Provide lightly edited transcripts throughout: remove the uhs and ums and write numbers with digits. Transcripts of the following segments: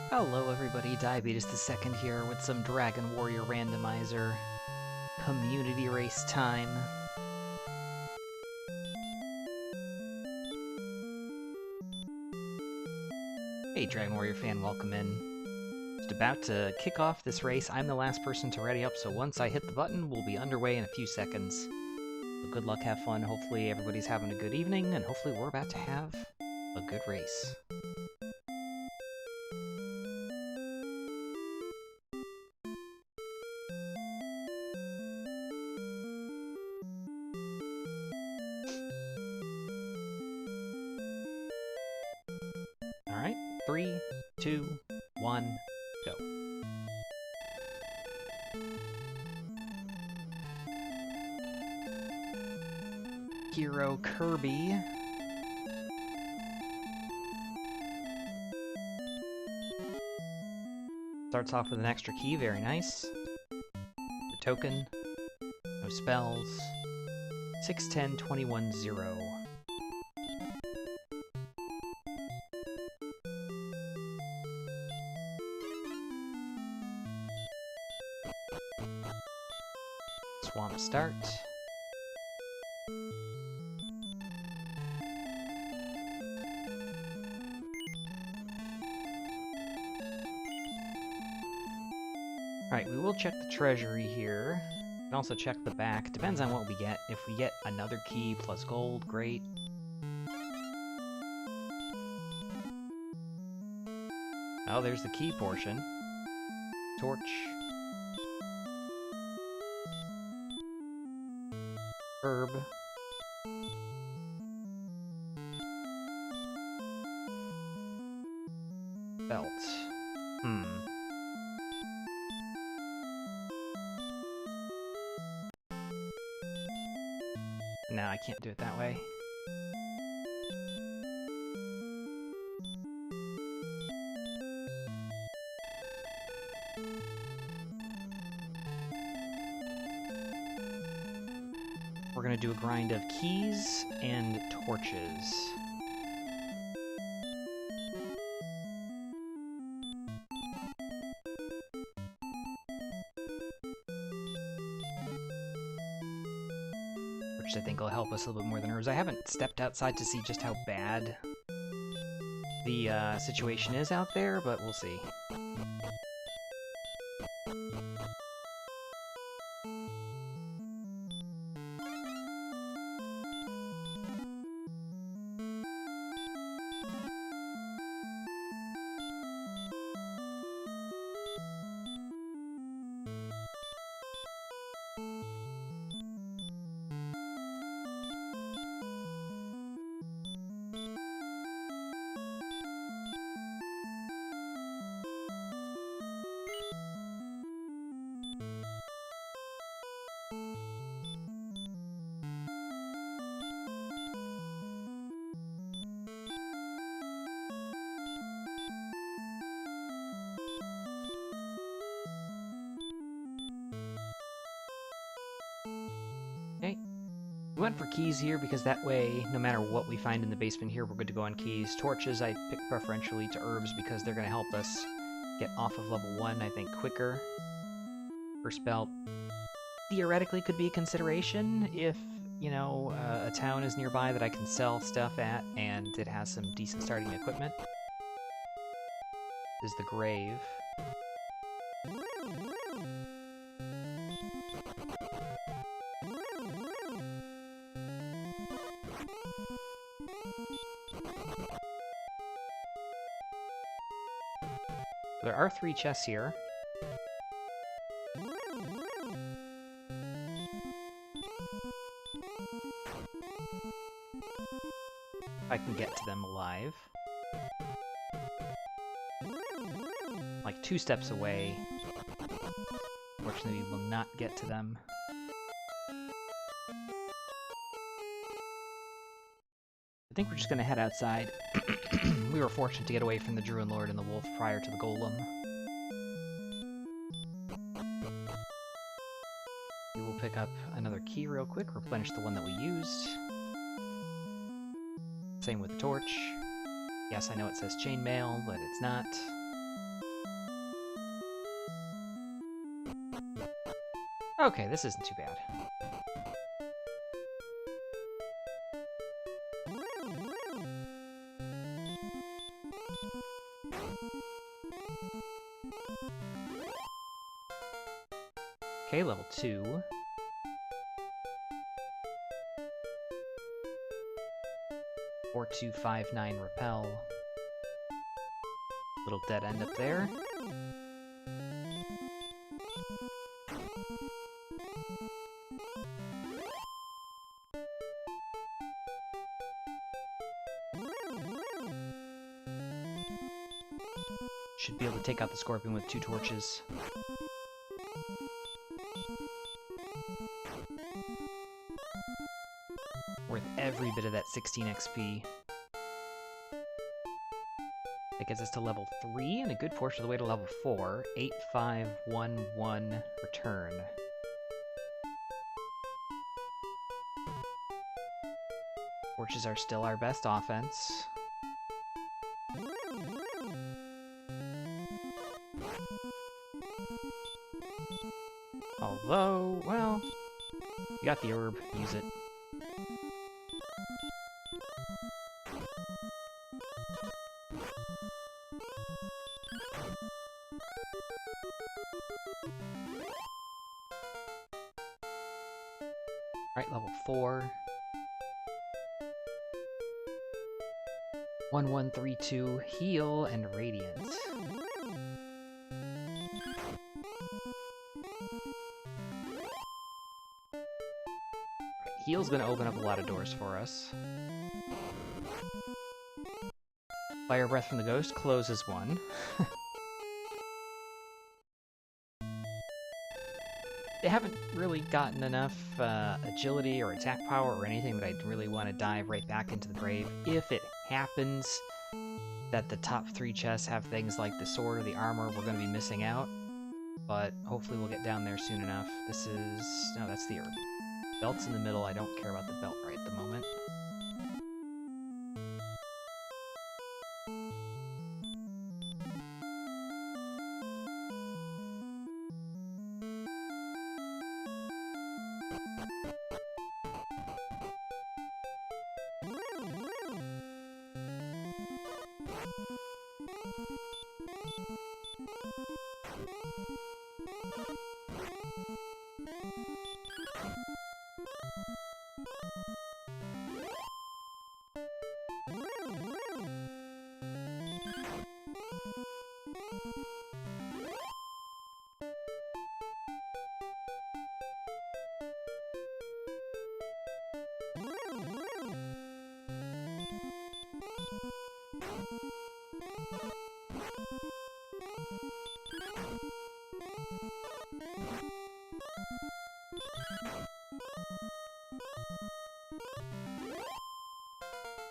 Hello everybody, Diabetes the Second here with some Dragon Warrior Randomizer community race time. Hey Dragon Warrior fan, welcome in. Just about to kick off this race. I'm the last person to ready up, so once I hit the button, we'll be underway in a few seconds. So good luck, have fun, hopefully everybody's having a good evening, and hopefully we're about to have a good race. Alright, 3, 2, 1, go. Hero Kirby. Starts off with an extra key, very nice. The token, no spells. 610 21 0. Swamp start. Alright, we will check the treasury here. We can also check the back. Depends on what we get. If we get another key plus gold, great. Oh, there's the key portion. Torch. Herb. Belt. No, I can't do it that way. We're gonna do a grind of keys and torches. Which I think will help us a little bit more than herbs. I haven't stepped outside to see just how bad the situation is out there, but we'll see. Okay, we went for keys here because that way, no matter what we find in the basement here, we're good to go on keys. Torches I pick preferentially to herbs because they're going to help us get off of level 1, I think, quicker. First belt theoretically could be a consideration if, you know, a town is nearby that I can sell stuff at and it has some decent starting equipment. This is the grave. There are 3 chests here. I can get to them alive. Like 2 steps away. Fortunately, we will not get to them. I think we're just gonna head outside. We were fortunate to get away from the Druid Lord and the Wolf prior to the Golem. We will pick up another key real quick, replenish the one that we used. Same with the torch. Yes, I know it says chainmail, but it's not. Okay, this isn't too bad. Okay, level 2. Four, 2, 5, 9 repel. Little dead end up there. Should be able to take out the Scorpion with 2 torches. Worth every bit of that 16 XP. That gets us to level 3 and a good portion of the way to level 4. 8, 5, 1, 1, return. Torches are still our best offense. Although, well, you got the herb, use it. Alright, level 4. 1, 1, 3, 2, heal and radiant. Heal's gonna open up a lot of doors for us. Fire Breath from the Ghost closes one. They haven't really gotten enough agility or attack power or anything that I'd really want to dive right back into the grave. If it happens that the top 3 chests have things like the sword or the armor, we're going to be missing out. But hopefully we'll get down there soon enough. This is... no, that's the herb. Belt's in the middle. I don't care about the belt right at the moment.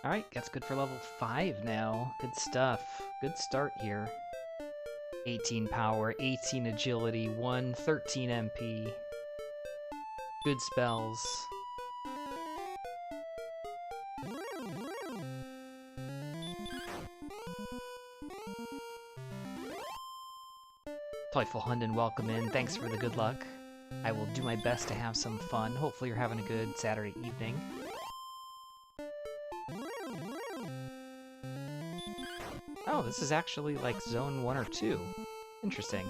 Alright, that's good for level 5 now. Good stuff. Good start here. 18 power, 18 agility, 13 MP. Good spells. Toyful Hunden, welcome in. Thanks for the good luck. I will do my best to have some fun. Hopefully you're having a good Saturday evening. Oh, this is actually like zone 1 or 2. Interesting.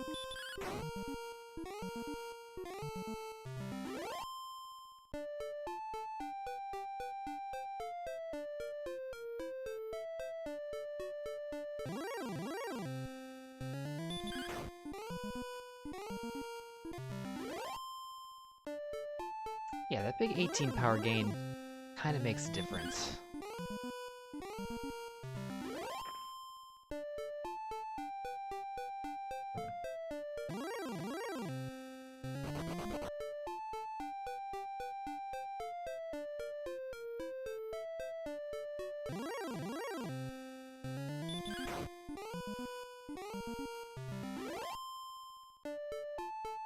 Yeah, that big 18 power gain kind of makes a difference.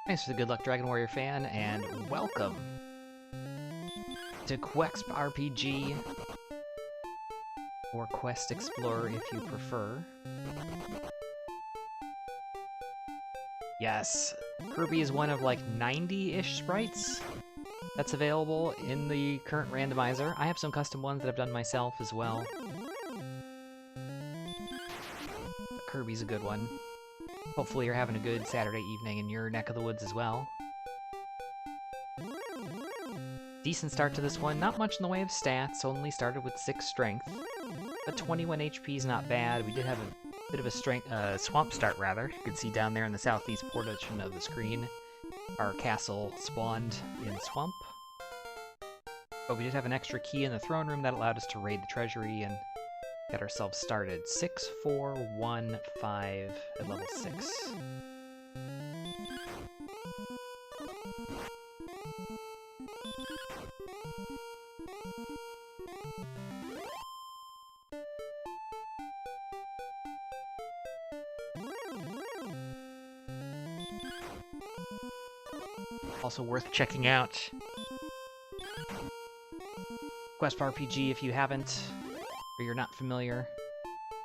Thanks for the good luck, Dragon Warrior fan, and welcome to Quexp RPG, or Quest Explorer if you prefer. Yes, Kirby is one of like 90-ish sprites that's available in the current randomizer. I have some custom ones that I've done myself as well. But Kirby's a good one. Hopefully you're having a good Saturday evening in your neck of the woods as well. Decent start to this one. Not much in the way of stats, only started with 6 strength. But 21 HP is not bad. We did have a bit of a swamp start, rather. You can see down there in the southeast portion of the screen, our castle spawned in swamp. But we did have an extra key in the throne room that allowed us to raid the treasury and get ourselves started. 6, 4, 1, 5 at level 6. Also worth checking out Quest RPG if you haven't, or you're not familiar.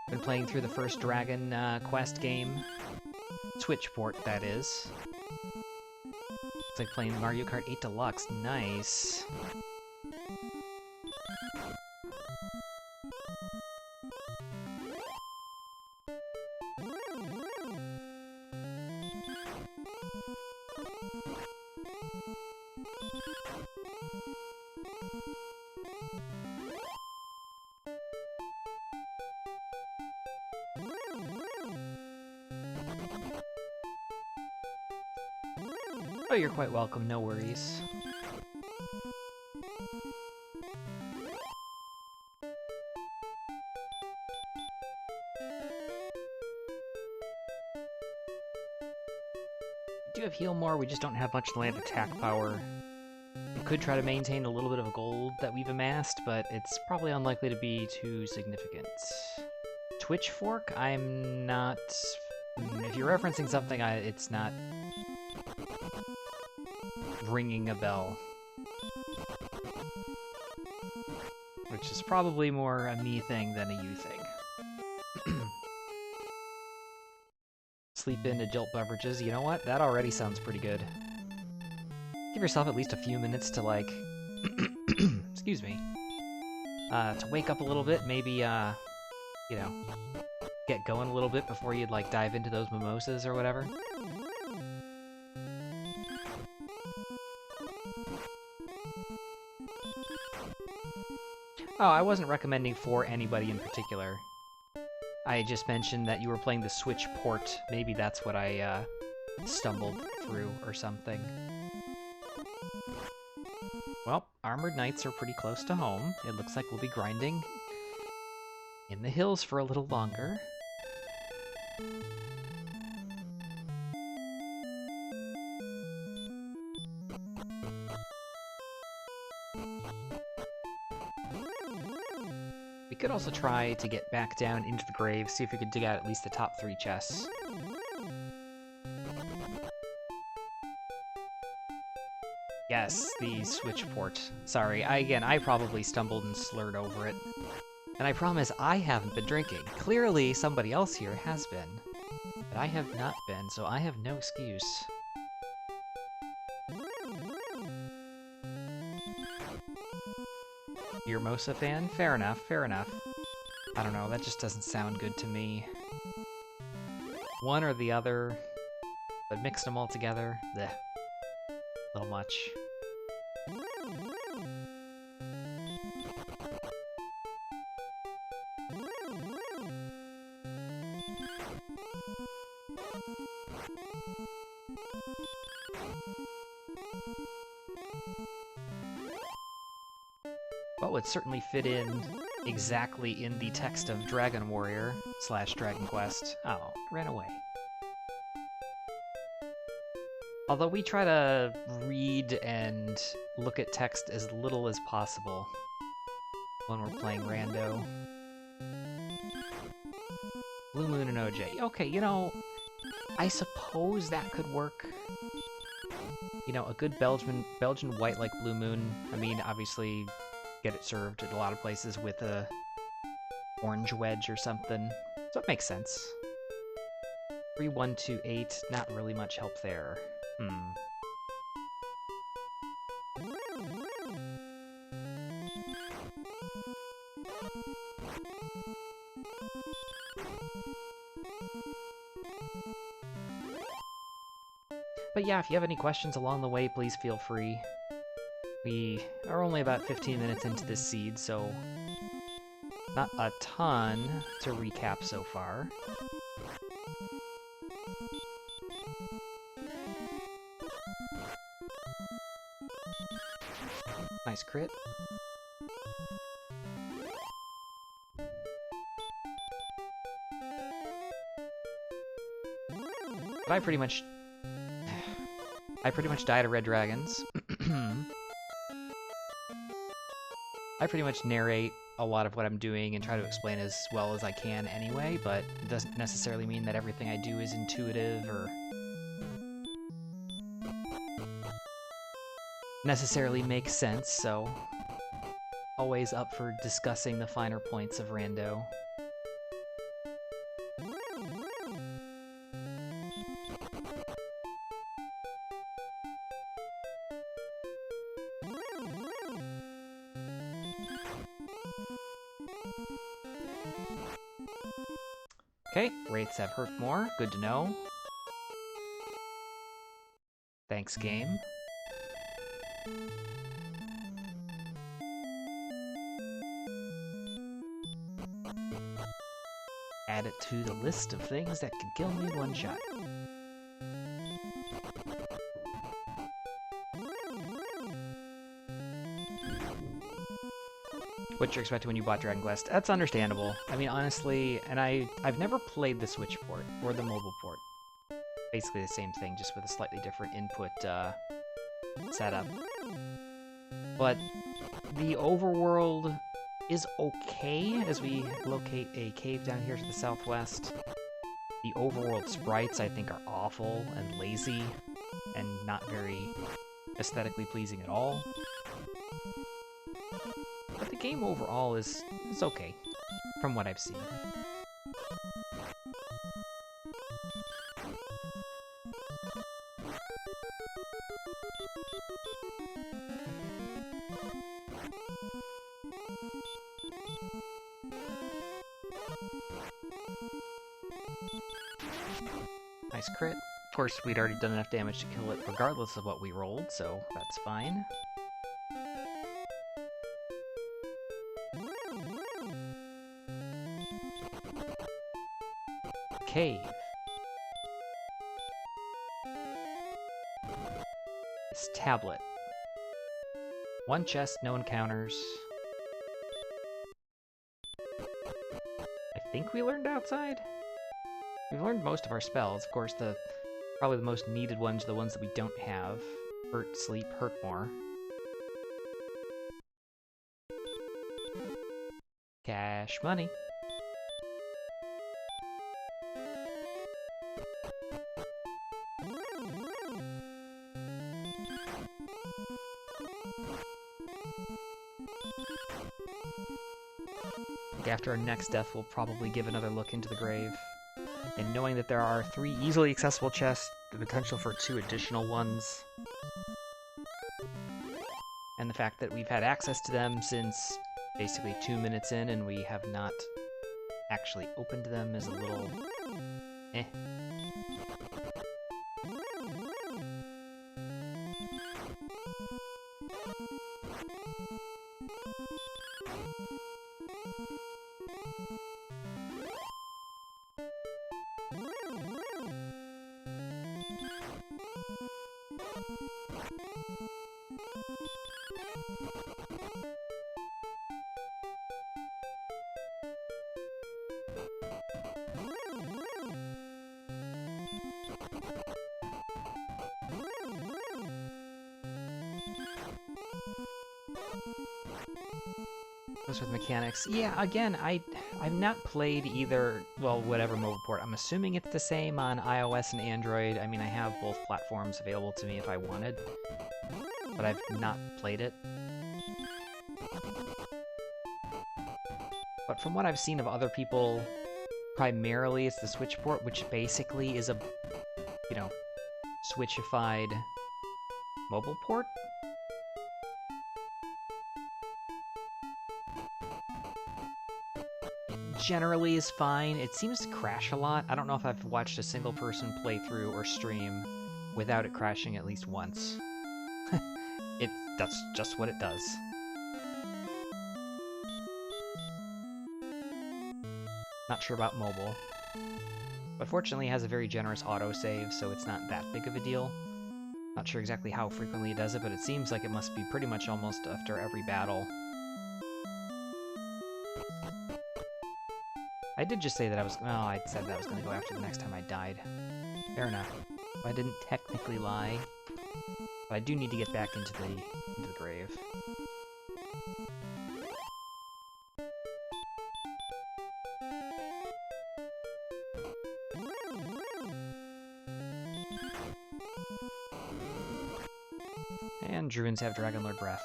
Been playing through the first Dragon Quest game. Switch port, that is. It's like playing Mario Kart 8 Deluxe. Nice. Oh, you're quite welcome, no worries. We do have heal more, we just don't have much in the way of attack power. We could try to maintain a little bit of gold that we've amassed, but it's probably unlikely to be too significant. Twitch fork? I'm not... If you're referencing something, it's not ringing a bell. Which is probably more a me thing than a you thing. Sleep in adult beverages. You know what? That already sounds pretty good. Give yourself at least a few minutes to, like... excuse me. To wake up a little bit, maybe, you know, get going a little bit before you'd, like, dive into those mimosas or whatever. Oh, I wasn't recommending for anybody in particular. I just mentioned that you were playing the Switch port. Maybe that's what I stumbled through or something. Well, Armored Knights are pretty close to home. It looks like we'll be grinding in the hills for a little longer. We could also try to get back down into the grave, see if we could dig out at least the top 3 chests. Yes, the Switch port. Sorry, I probably stumbled and slurred over it. And I promise I haven't been drinking. Clearly somebody else here has been. But I have not been, so I have no excuse. You're Mosa fan? Fair enough, fair enough. I don't know, that just doesn't sound good to me. One or the other, but mixed them all together, bleh. A little much. What would certainly fit in exactly in the text of Dragon Warrior / Dragon Quest. Oh, ran away. Although we try to read and look at text as little as possible when we're playing rando. Blue Moon and OJ. Okay, you know, I suppose that could work. You know, a good Belgian white like Blue Moon. I mean, obviously, get it served at a lot of places with a orange wedge or something. So it makes sense. 3, 1, 2, 8. Not really much help there. Hmm. But yeah, if you have any questions along the way, please feel free. We are only about 15 minutes into this seed, so not a ton to recap so far. Nice crit. But I pretty much die to red dragons. I pretty much narrate a lot of what I'm doing and try to explain as well as I can anyway, but it doesn't necessarily mean that everything I do is intuitive or necessarily makes sense, so always up for discussing the finer points of rando. Okay, wraiths have hurt more. Good to know. Thanks, game. Add it to the list of things that can kill me one shot. What you're expecting when you bought Dragon Quest. That's understandable. I mean, honestly, and I've never played the Switch port or the mobile port. Basically the same thing, just with a slightly different input setup. But the overworld is okay as we locate a cave down here to the southwest. The overworld sprites, I think, are awful and lazy and not very aesthetically pleasing at all. But the game overall is okay, from what I've seen. Nice crit. Of course, we'd already done enough damage to kill it regardless of what we rolled, so that's fine. Cave. This tablet. One chest, no encounters. I think we learned outside? We've learned most of our spells. Of course, probably the most needed ones are the ones that we don't have. Hurt, sleep, hurt more. Cash money. After our next death, we'll probably give another look into the grave. And knowing that there are 3 easily accessible chests, the potential for 2 additional ones, and the fact that we've had access to them since basically 2 minutes in and we have not actually opened them is a little eh. Those are the mechanics. Yeah, again, I've not played either, well, whatever mobile port. I'm assuming it's the same on iOS and Android. I mean, I have both platforms available to me if I wanted, but I've not played it. But from what I've seen of other people, primarily it's the Switch port, which basically is a, you know, switchified mobile port? Generally is fine. It seems to crash a lot. I don't know if I've watched a single person playthrough or stream without it crashing at least once. That's just what it does. Not sure about mobile. But fortunately it has a very generous autosave, so it's not that big of a deal. Not sure exactly how frequently it does it, but it seems like it must be pretty much almost after every battle. I did just say that I was... Oh, I said that I was going to go after the next time I died. Fair enough. I didn't technically lie. But I do need to get back into the grave. And Druids have Dragonlord Breath.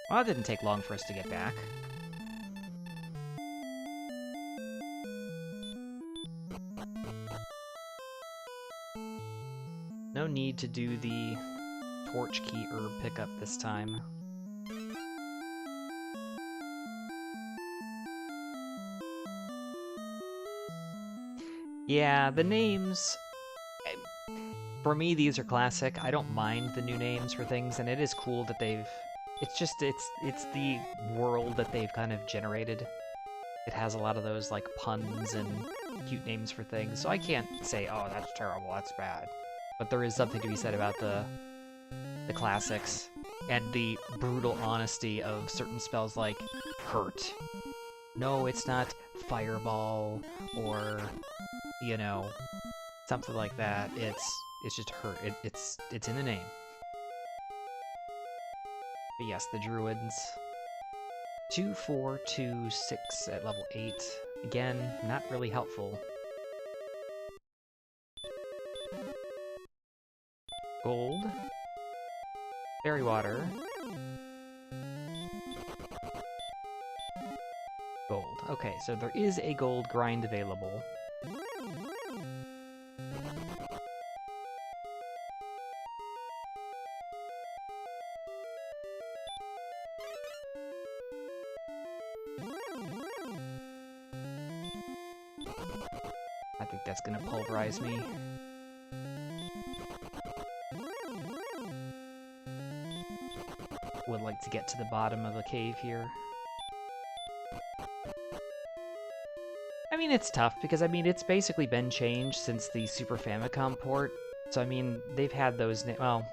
Well, it didn't take long for us to get back. No need to do the Torch Key herb pickup this time. Yeah, the names... For me, these are classic. I don't mind the new names for things, and it is cool that they've... It's just, it's the world that they've kind of generated. It has a lot of those, like, puns and cute names for things, so I can't say, oh, that's terrible, that's bad. But there is something to be said about the classics, and the brutal honesty of certain spells like Hurt. No, it's not Fireball, or, you know, something like that. It's just Hurt. It's in the name. But yes, the Druids. 2, 4, 2, 6 at level 8. Again, not really helpful. Gold. Fairy Water. Gold. Okay, so there is a gold grind available. I think that's gonna pulverize me. Would like to get to the bottom of the cave here. I mean, it's tough, because, I mean, it's basically been changed since the Super Famicom port. So, I mean, they've had those, well,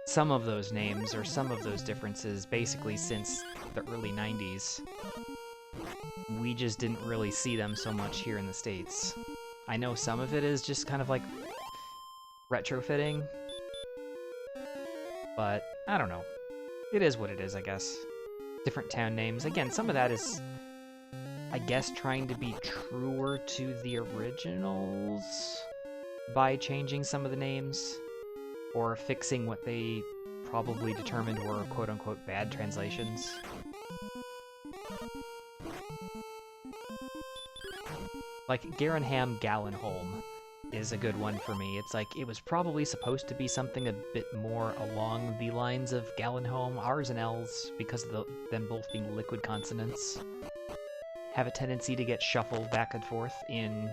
some of those names, or some of those differences, basically since the early 90s. We just didn't really see them so much here in the States. I know some of it is just kind of like retrofitting, but I don't know. It is what it is, I guess. Different town names. Again, some of that is, I guess, trying to be truer to the originals by changing some of the names, or fixing what they probably determined were quote-unquote bad translations. Like, Garenham Gallenholm is a good one for me. It's like, it was probably supposed to be something a bit more along the lines of Gallenholm. R's and L's, because of them both being liquid consonants, have a tendency to get shuffled back and forth in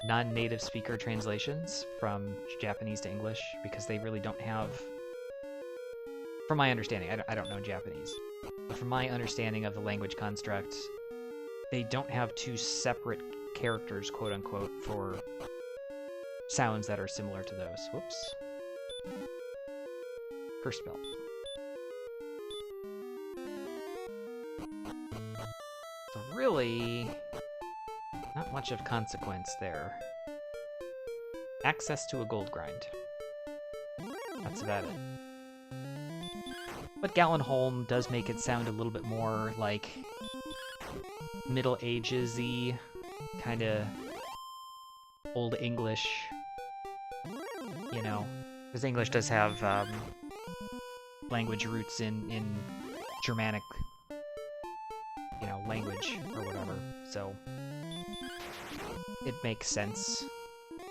non-native speaker translations from Japanese to English, because they really don't have... From my understanding, I don't know Japanese, but from my understanding of the language construct, they don't have two separate characters, quote-unquote, for sounds that are similar to those. Whoops. Curse spell. So really, not much of consequence there. Access to a gold grind. That's about it. But Gallenholm does make it sound a little bit more like Middle Ages-y, kind of Old English, you know, because English does have language roots in Germanic, you know, language or whatever, so it makes sense.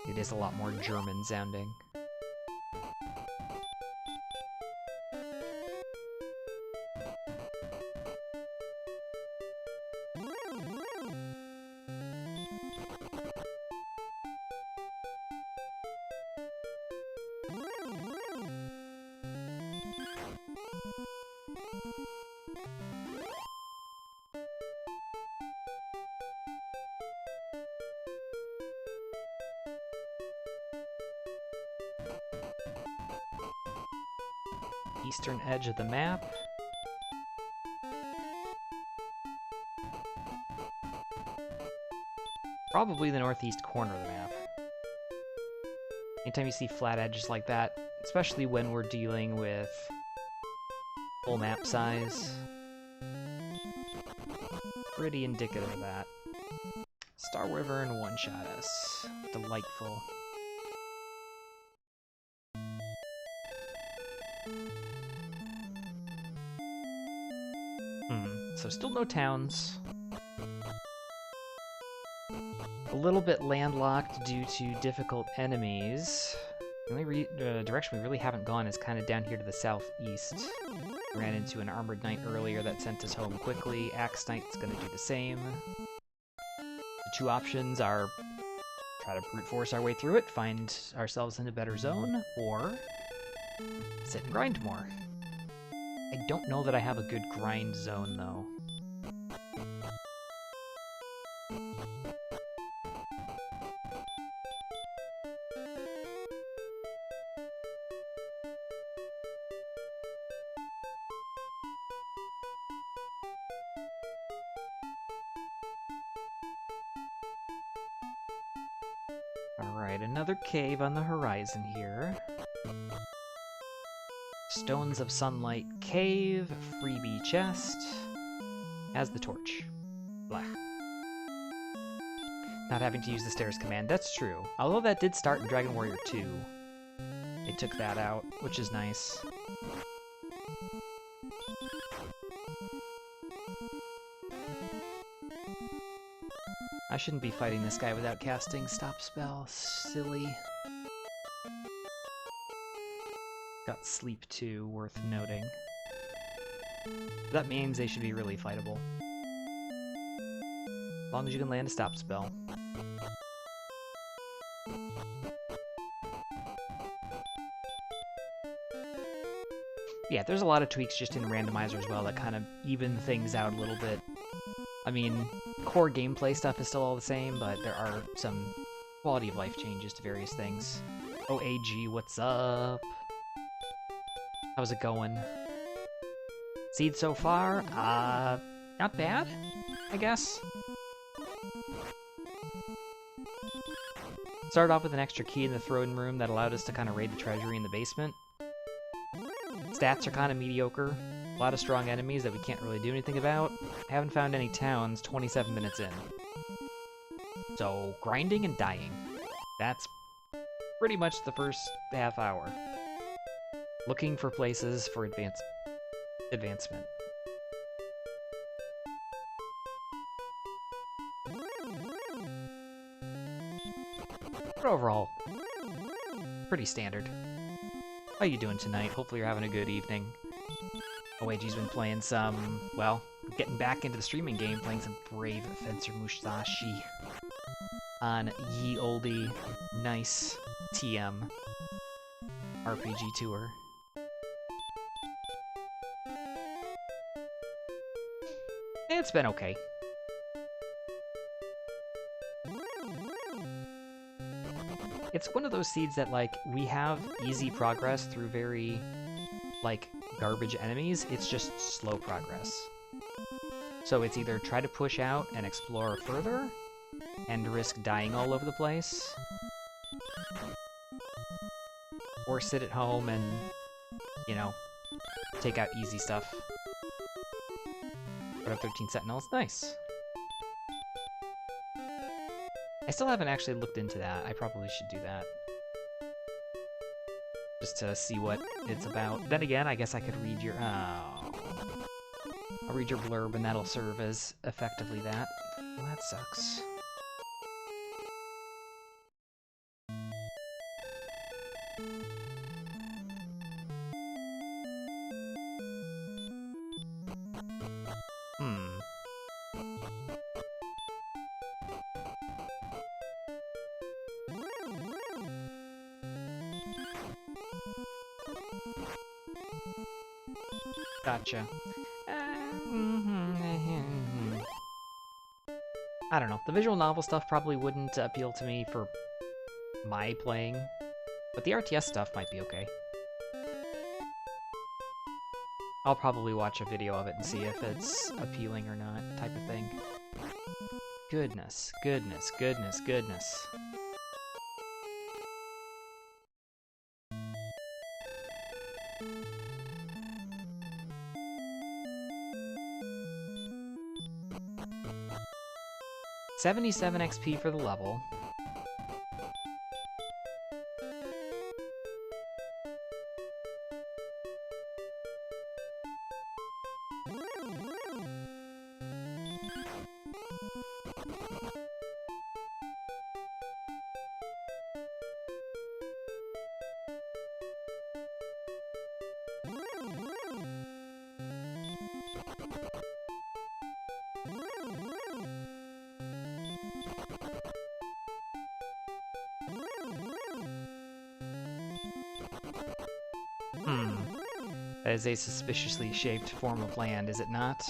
It is a lot more German sounding. Eastern edge of the map. Probably the northeast corner of the map. Anytime you see flat edges like that, especially when we're dealing with full map size, pretty indicative of that. Star Wyvern one-shot us. Delightful. So still no towns. A little bit landlocked due to difficult enemies. The only direction we really haven't gone is kind of down here to the southeast. Ran into an armored knight earlier that sent us home quickly. Axe Knight's gonna do the same. The two options are try to brute force our way through it, find ourselves in a better zone, or sit and grind more. I don't know that I have a good grind zone, though. Alright, another cave on the horizon here. Stones of Sunlight Cave, freebie chest, has the torch. Blah. Not having to use the stairs command, that's true. Although that did start in Dragon Warrior 2. They took that out, which is nice. I shouldn't be fighting this guy without casting Stop Spell. Silly. Got sleep too, worth noting. That means they should be really fightable. As long as you can land a stop spell. Yeah, there's a lot of tweaks just in the randomizer as well that kind of even things out a little bit. I mean, core gameplay stuff is still all the same, but there are some quality of life changes to various things. OAG, what's up? How's it going? Seed so far? Not bad, I guess. Started off with an extra key in the throne room that allowed us to kind of raid the treasury in the basement. Stats are kind of mediocre. A lot of strong enemies that we can't really do anything about. Haven't found any towns 27 minutes in. So, grinding and dying. That's pretty much the first half hour. Looking for places for advancement. But overall, pretty standard. How you doing tonight? Hopefully you're having a good evening. OAG's been playing some, well, getting back into the streaming game, playing some Brave Fencer Musashi on ye olde nice TM RPG tour. It's been okay. It's one of those seeds that, like, we have easy progress through very, like, garbage enemies. It's just slow progress. So it's either try to push out and explore further and risk dying all over the place, or sit at home and, you know, take out easy stuff. Put up 13 Sentinels. Nice. I still haven't actually looked into that. I probably should do that. Just to see what it's about. Then again, I guess I could read your... Oh. I'll read your blurb and that'll serve as effectively that. Well, that sucks. Gotcha. I don't know. The visual novel stuff probably wouldn't appeal to me for my playing, but the RTS stuff might be okay. I'll probably watch a video of it and see if it's appealing or not, type of thing. Goodness, goodness, goodness, goodness. $77 XP for the level. That is a suspiciously shaped form of land, is it not?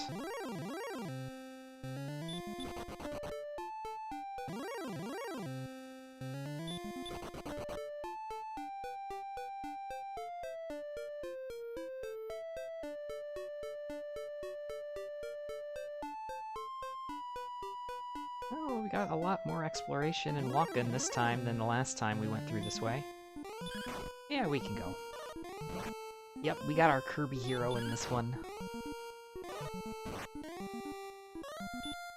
Oh, we got a lot more exploration and walking this time than the last time we went through this way. Yeah, we can go. Yep, we got our Kirby hero in this one.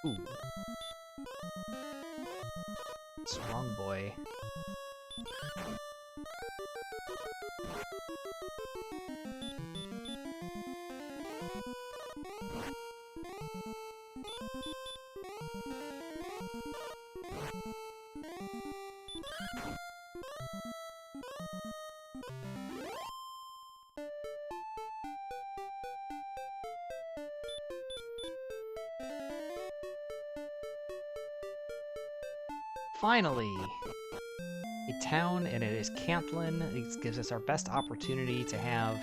Ooh. Strong boy. Finally! A town, and it is Cantlin. It gives us our best opportunity to have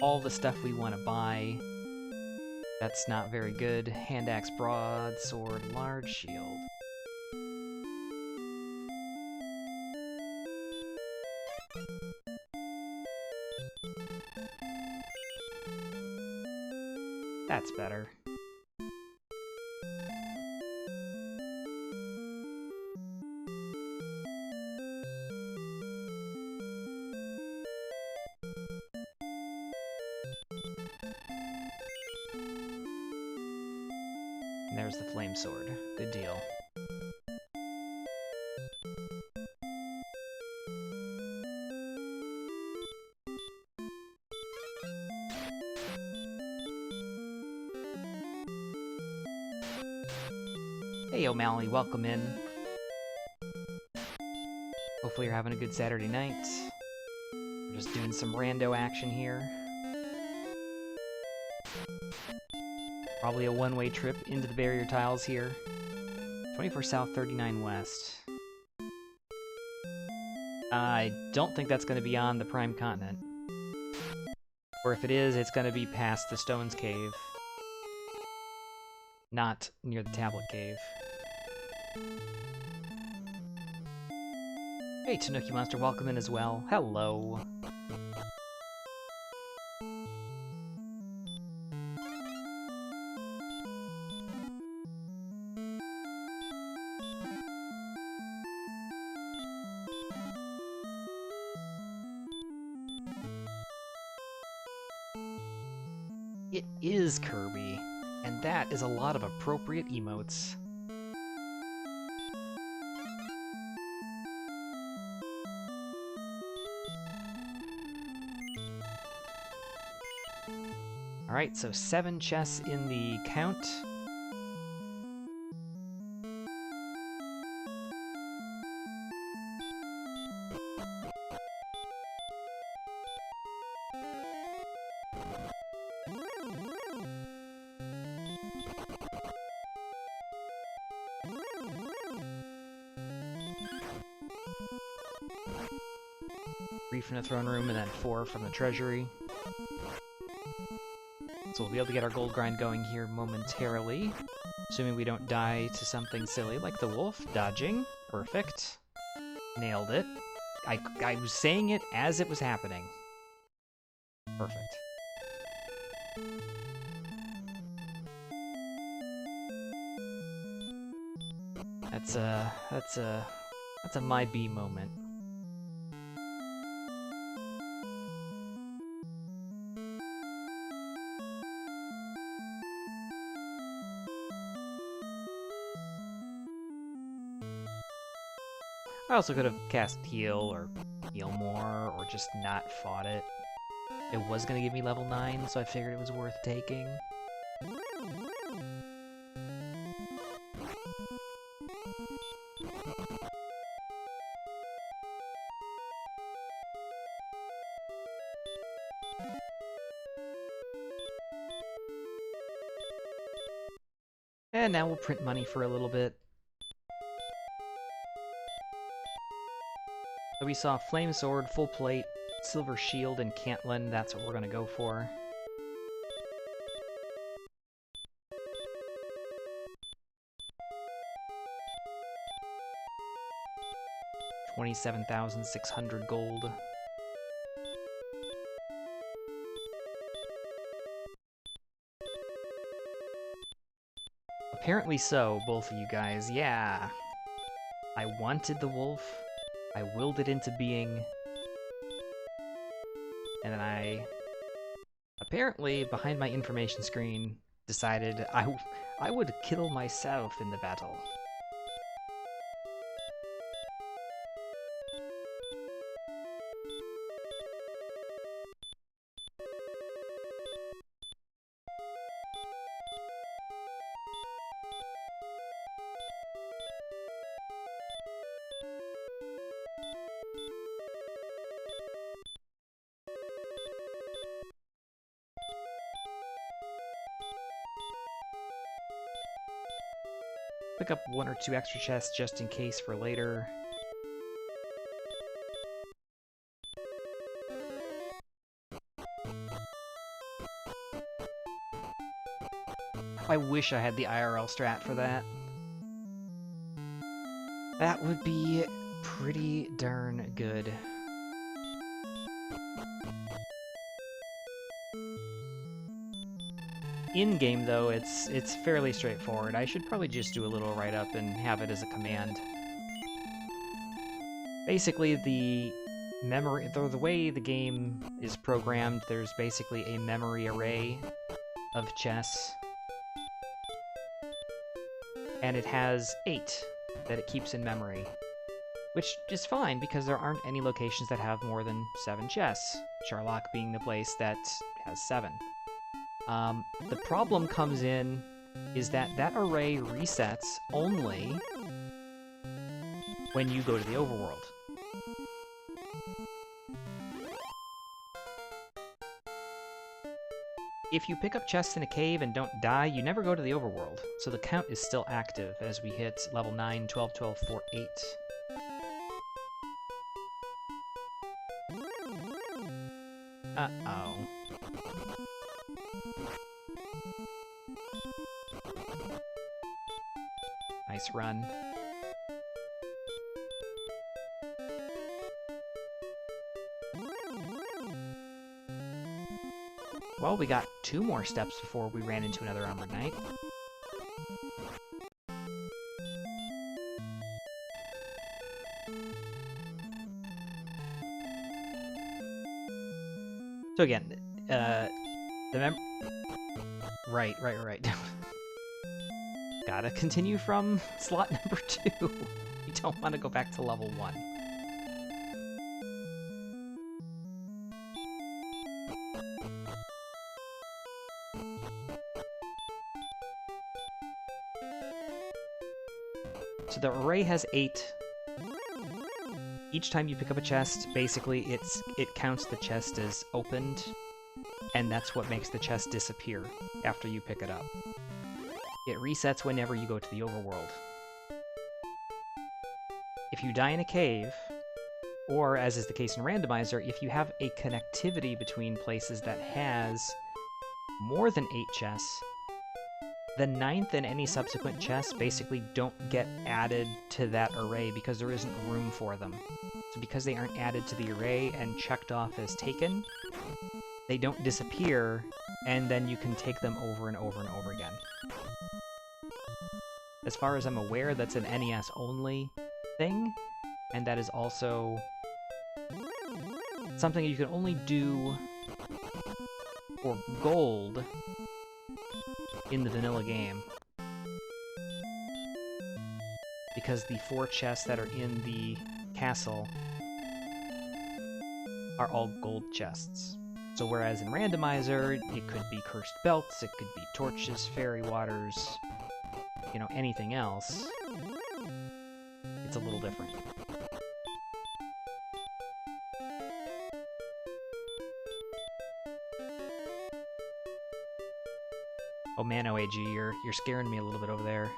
all the stuff we want to buy. That's not very good. Hand axe, broadsword, large shield. That's better. And there's the flame sword. Good deal. Hey O'Malley, welcome in. Hopefully you're having a good Saturday night. We're just doing some rando action here. Probably a one-way trip into the barrier tiles here. 24 south, 39 west. I don't think that's going to be on the Prime Continent. Or if it is, it's going to be past the Stones Cave. Not near the Tablet Cave. Hey, Tanuki Monster, welcome in as well. Hello. It is Kirby, and that is a lot of appropriate emotes. Alright, so 7 chests in the count. 3 from the throne room and then 4 from the treasury. So we'll be able to get our gold grind going here momentarily, assuming we don't die to something silly like the wolf. Dodging. Perfect. Nailed it. I was saying it as it was happening. Perfect. That's a my B moment. I also could have cast heal or heal more or just not fought it. It was gonna give me level 9, so I figured it was worth taking. And now we'll print money for a little bit. So we saw Flame Sword, Full Plate, Silver Shield, and Cantlin. That's what we're gonna go for. $27,600 gold. Apparently so, both of you guys. Yeah. I wanted the wolf. I willed it into being. And then I, apparently, behind my information screen, decided I would kill myself in the battle. Pick up 1 or 2 extra chests just in case for later. I wish I had the IRL strat for that. That would be pretty darn good. In-game, though, it's fairly straightforward. I should probably just do a little write-up and have it as a command. Basically, the way the game is programmed, there's basically a memory array of chess. And it has 8 that it keeps in memory. Which is fine, because there aren't any locations that have more than 7 chests. Charlock being the place that has 7. The problem comes in is that array resets only when you go to the overworld. If you pick up chests in a cave and don't die, you never go to the overworld, so the count is still active as we hit level 9, 12, 12, 4, 8. Uh-oh. Nice run. Well, we got 2 more steps before we ran into another armored knight. So again, Right. Gotta continue from slot number 2. You don't want to go back to level 1. So the array has 8. Each time you pick up a chest, basically it counts the chest as opened, and that's what makes the chest disappear after you pick it up. It resets whenever you go to the overworld. If you die in a cave, Or, as is the case in Randomizer, if you have a connectivity between places that has more than 8 chests, the 9th and any subsequent chests basically don't get added to that array because there isn't room for them. So because they aren't added to the array and checked off as taken, they don't disappear, and then you can take them over and over and over again. As far as I'm aware, that's an NES only thing, and that is also something you can only do for gold in the vanilla game. Because the 4 chests that are in the castle are all gold chests. So whereas in Randomizer, it could be cursed belts, it could be torches, fairy waters, you know, anything else, it's a little different. Oh man, OAG, you're scaring me a little bit over there.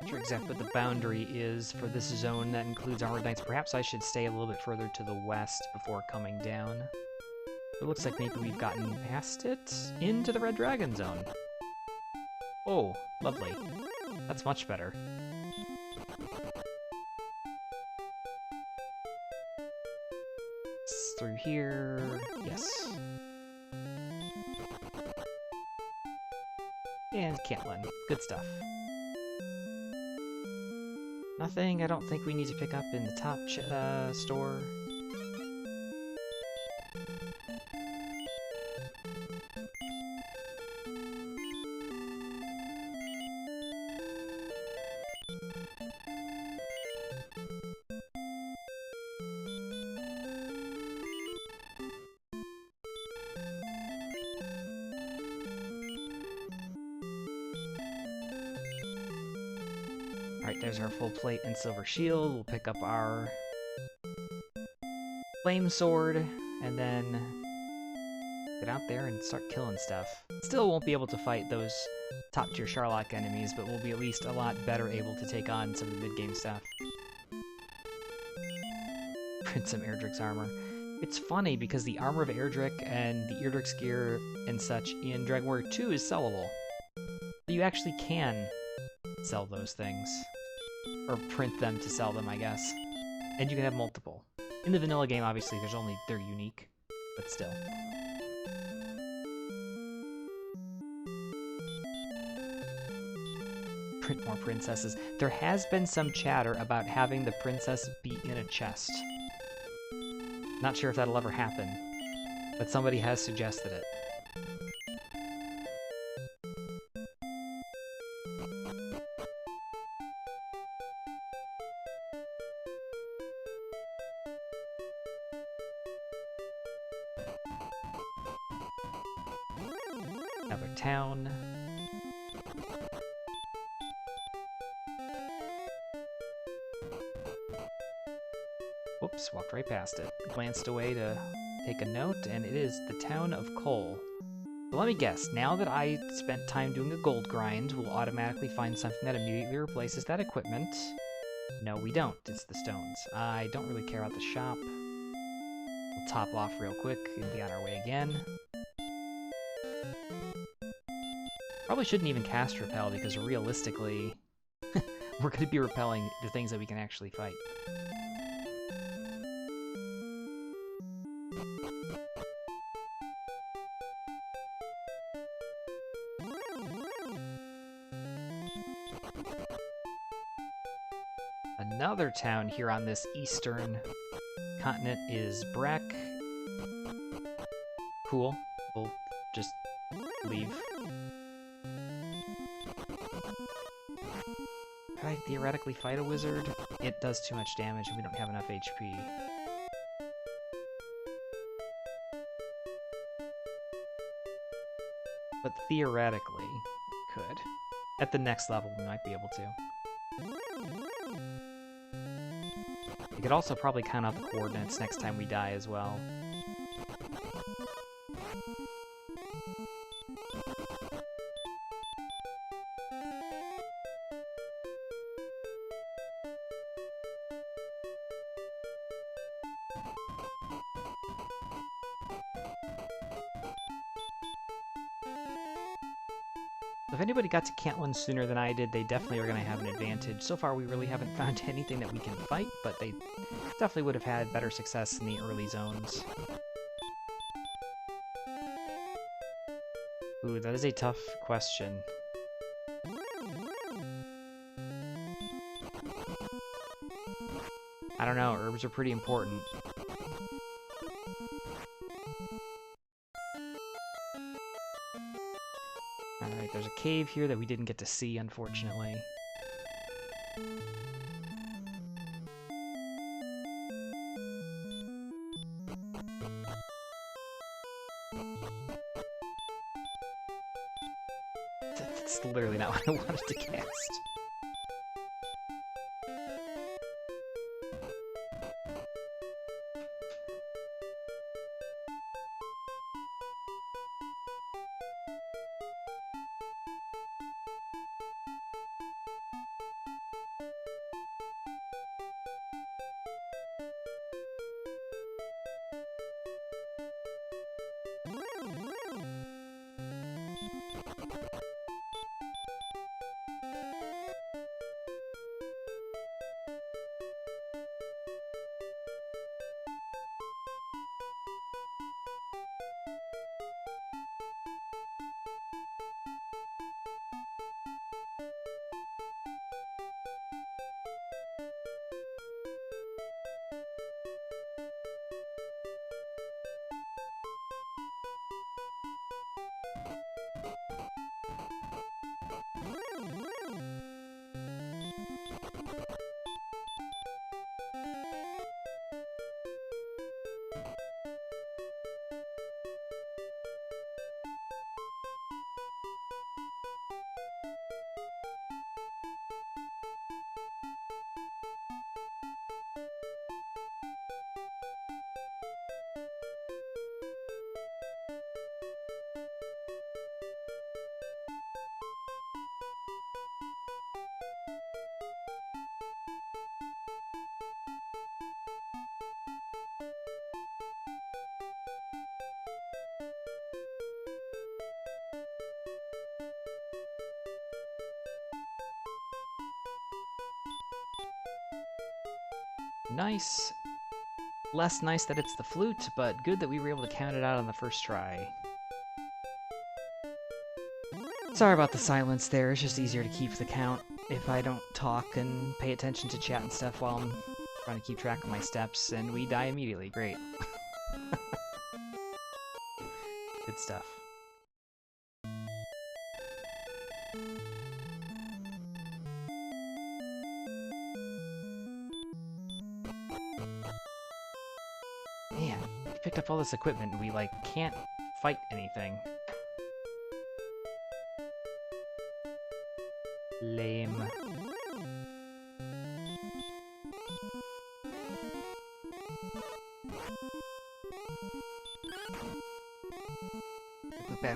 Not sure exactly what the boundary is for this zone that includes Armored Knights. Perhaps I should stay a little bit further to the west before coming down. It looks like maybe we've gotten past it into the Red Dragon zone. Oh, lovely. That's much better. It's through here. Yes. And Cantlin. Good stuff. Nothing I don't think we need to pick up in the top store. Alright, there's our full plate and silver shield. We'll pick up our flame sword, and then get out there and start killing stuff. Still won't be able to fight those top-tier Sharlock enemies, but we'll be at least a lot better able to take on some of the mid-game stuff. Print some Erdrick's armor. It's funny, because the armor of Erdrick and the Erdrick's gear and such in Dragon Warrior 2 is sellable. You actually can sell those things. Or print them to sell them, I guess. And you can have multiple. In the vanilla game, obviously, they're unique, but still. Print more princesses. There has been some chatter about having the princess be in a chest. Not sure if that'll ever happen, but somebody has suggested it. Another town. Whoops, walked right past it. Glanced away to take a note, and it is the town of Cole. So let me guess, now that I spent time doing a gold grind, we'll automatically find something that immediately replaces that equipment. No, we don't. It's the stones. I don't really care about the shop. We'll top off real quick and be on our way again. Probably shouldn't even cast Repel, because realistically, we're going to be repelling the things that we can actually fight. Another town here on this eastern continent is Breck. Cool. We'll just leave. Could I theoretically fight a wizard? It does too much damage and we don't have enough HP. But theoretically, we could. At the next level, we might be able to. We could also probably count out the coordinates next time we die as well. If anybody got to Cantlin sooner than I did, they definitely are going to have an advantage. So far, we really haven't found anything that we can fight, but they definitely would have had better success in the early zones. Ooh, that is a tough question. I don't know, herbs are pretty important. Alright, there's a cave here that we didn't get to see, unfortunately. That's literally not what I wanted to cast. Nice. Less nice that it's the flute, but good that we were able to count it out on the first try. Sorry about the silence there, it's just easier to keep the count if I don't talk and pay attention to chat and stuff while I'm trying to keep track of my steps, and we die immediately. Great. Good stuff. Man, we picked up all this equipment and we, like, can't fight anything. Lame.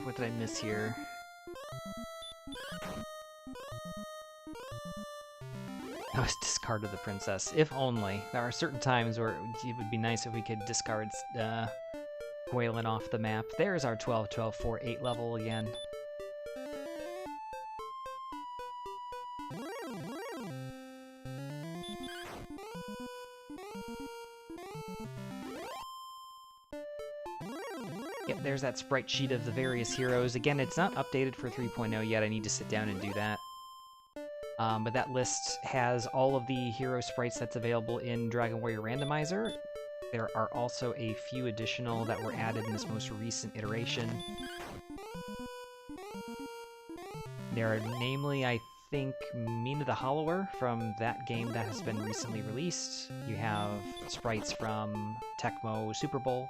What did I miss here? I was discarded the princess. If only. There are certain times where it would be nice if we could discard Waylon off the map. There's our 12, 12, 4, 8 level again. Yep, there's that sprite sheet of the various heroes. Again, it's not updated for 3.0 yet. I need to sit down and do that. But that list has all of the hero sprites that's available in Dragon Warrior Randomizer. There are also a few additional that were added in this most recent iteration. There are namely, I think, Mina the Hollower from that game that has been recently released. You have sprites from Tecmo Super Bowl.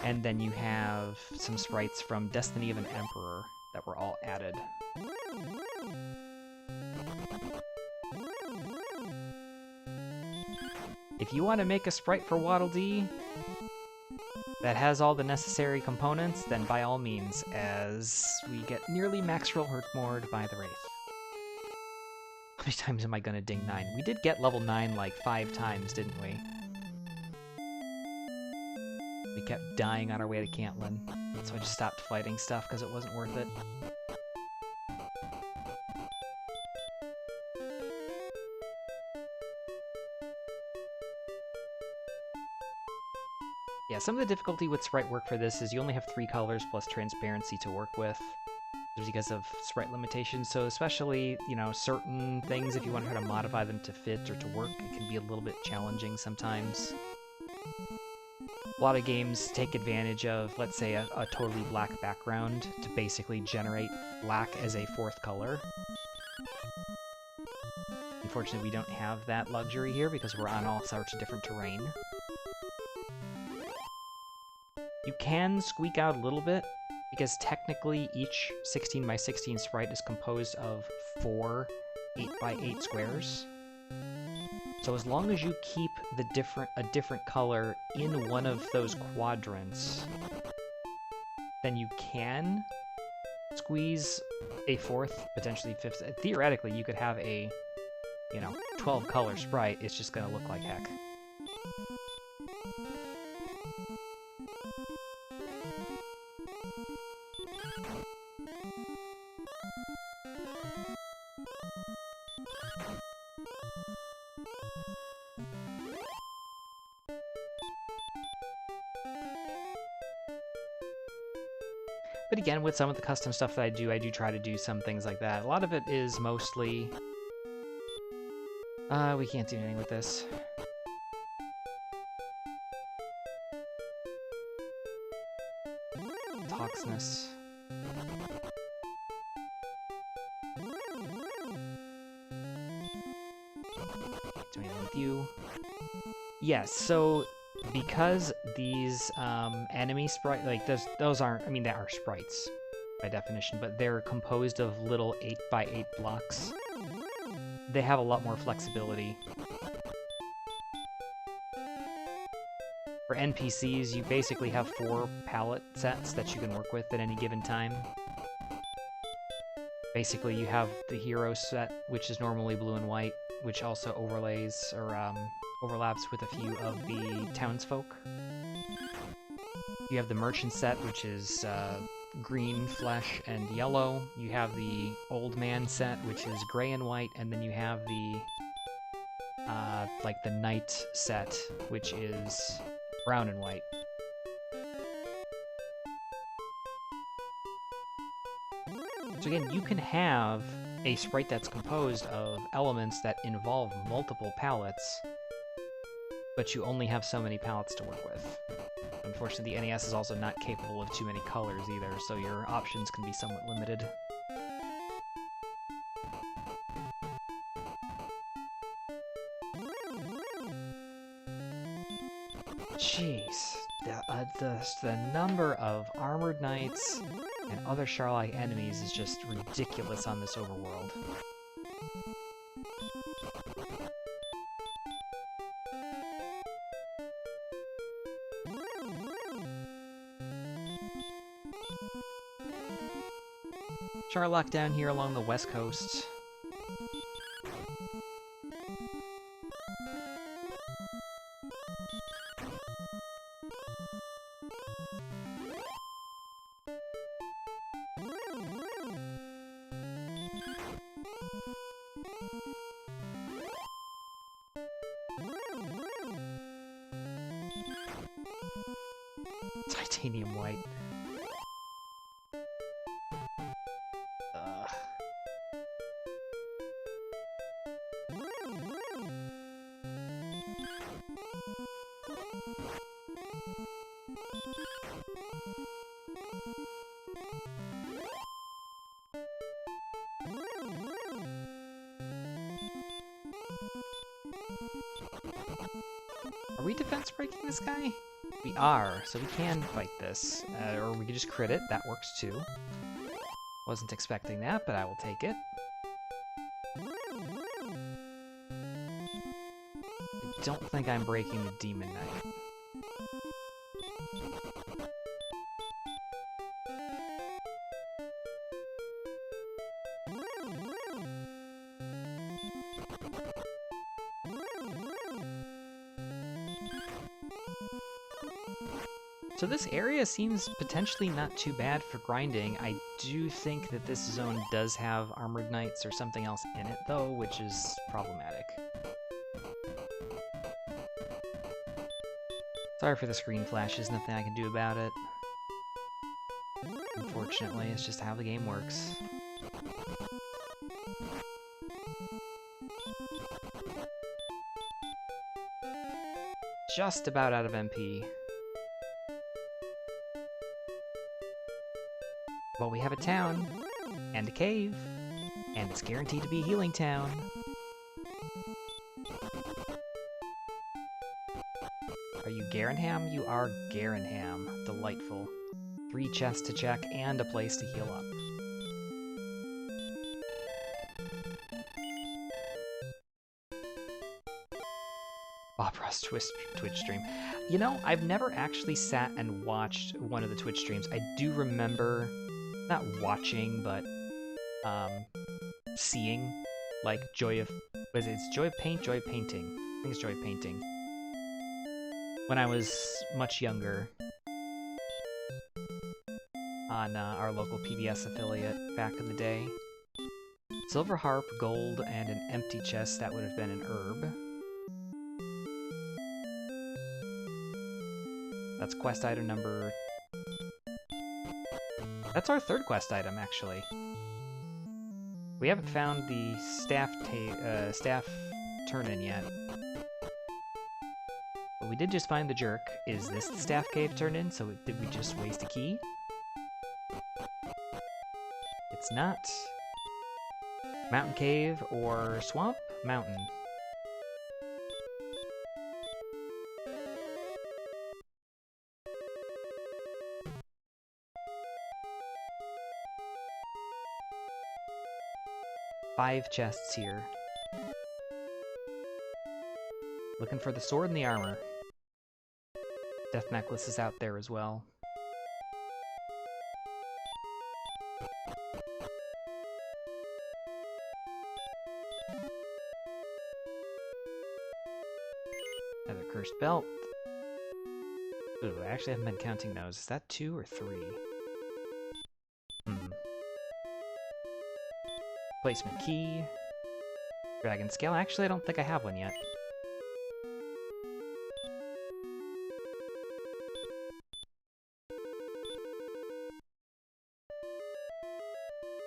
And then you have some sprites from Destiny of an Emperor that were all added. If you want to make a sprite for Waddle Dee, that has all the necessary components, then by all means, as we get nearly max roll hurt moored by the Wraith. How many times am I gonna ding 9? We did get level 9 like 5 times, didn't we? We kept dying on our way to Cantlin, so I just stopped fighting stuff because it wasn't worth it. Yeah, some of the difficulty with sprite work for this is you only have 3 colors plus transparency to work with, because of sprite limitations, so especially, you know, certain things, if you want to try to modify them to fit or to work, it can be a little bit challenging sometimes. A lot of games take advantage of, let's say, a totally black background to basically generate black as a 4th color. Unfortunately, we don't have that luxury here because we're on all sorts of different terrain. You can squeak out a little bit, because technically each 16x16 sprite is composed of 4 8x8 squares. So as long as you keep a different color in one of those quadrants, then you can squeeze a 4th, potentially 5th. Theoretically, you could have a, you know, 12-color sprite. It's just gonna look like heck. But again, with some of the custom stuff that I do try to do some things like that. A lot of it is mostly... we can't do anything with this. Toxness. Can't do anything with you. Yes, so... because these enemy sprite, like those aren't, I mean, they are sprites by definition, but they're composed of little 8x8 blocks. They have a lot more flexibility. For NPCs, you basically have 4 palette sets that you can work with at any given time. Basically, you have the hero set, which is normally blue and white, which also overlays, or overlaps with a few of the townsfolk. You have the merchant set, which is green, flesh, and yellow. You have the old man set, which is gray and white, and then you have the like the knight set, which is brown and white. So again, you can have a sprite that's composed of elements that involve multiple palettes, but you only have so many palettes to work with. Unfortunately, the NES is also not capable of too many colors either, so your options can be somewhat limited. Jeez, the number of armored knights and other Sharlike enemies is just ridiculous on this overworld. Sharlike down here along the west coast. Titanium white. Are we defense breaking this guy? We are, so we can fight this. Or we could just crit it, that works too. Wasn't expecting that, but I will take it. I don't think I'm breaking the Demon Knight. So this area seems potentially not too bad for grinding. I do think that this zone does have armored knights or something else in it, though, which is problematic. Sorry for the screen flashes, nothing I can do about it. Unfortunately, it's just how the game works. Just about out of MP. Well, we have a town, and a cave, and it's guaranteed to be a healing town. Are you Garanham? You are Garanham. Delightful. 3 chests to check, and a place to heal up. Bob Ross Twitch stream. You know, I've never actually sat and watched one of the Twitch streams. I do remember, not watching, but seeing, like, Joy of... What is it? It's Joy of Paint? Joy of Painting. I think it's Joy of Painting. When I was much younger. On our local PBS affiliate back in the day. Silver harp, gold, and an empty chest. That would have been an herb. That's quest item number... That's our 3rd quest item, actually. We haven't found the staff turn-in yet. But we did just find the jerk. Is this the staff cave turn-in? So did we just waste a key? It's not. Mountain cave or swamp? Mountain. Five chests here. Looking for the sword and the armor. Death necklace is out there as well. Another cursed belt. Ooh, I actually haven't been counting those. Is that 2 or 3? Placement key. Dragon scale. Actually, I don't think I have one yet.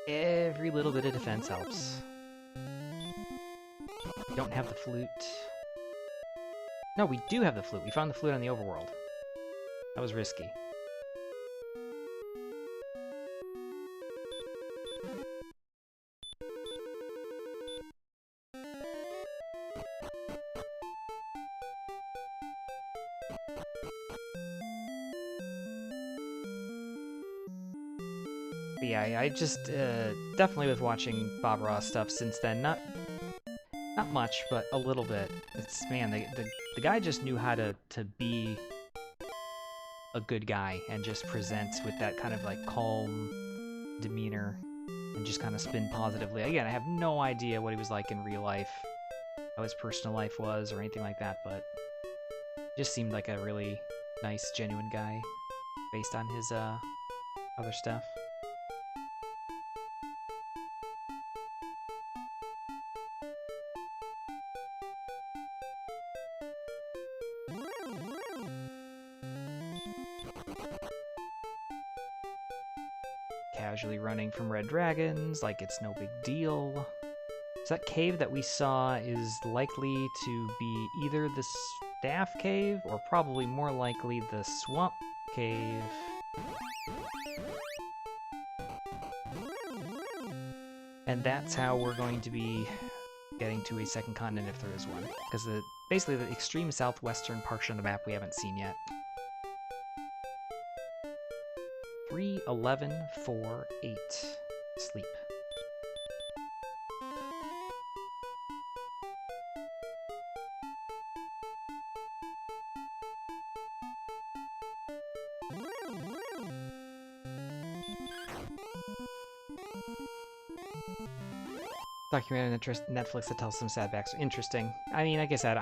Every little bit of defense helps. We don't have the flute. No, we do have the flute. We found the flute on the overworld. That was risky. But yeah, I just definitely was watching Bob Ross stuff since then. Not much, but a little bit. It's, man, the guy just knew how to be a good guy and just present with that kind of like calm demeanor and just kind of spin positively. Again, I have no idea what he was like in real life, how his personal life was or anything like that, but just seemed like a really nice, genuine guy based on his other stuff. Casually running from red dragons like it's no big deal. So that cave that we saw is likely to be either the staff cave or probably more likely the swamp cave. And that's how we're going to be getting to a second continent if there is one. Because basically the extreme southwestern portion of the map we haven't seen yet. 3, 11, 4, 8. Sleep. Documentary on Netflix that tells some sad backs. Interesting. I mean, like I said,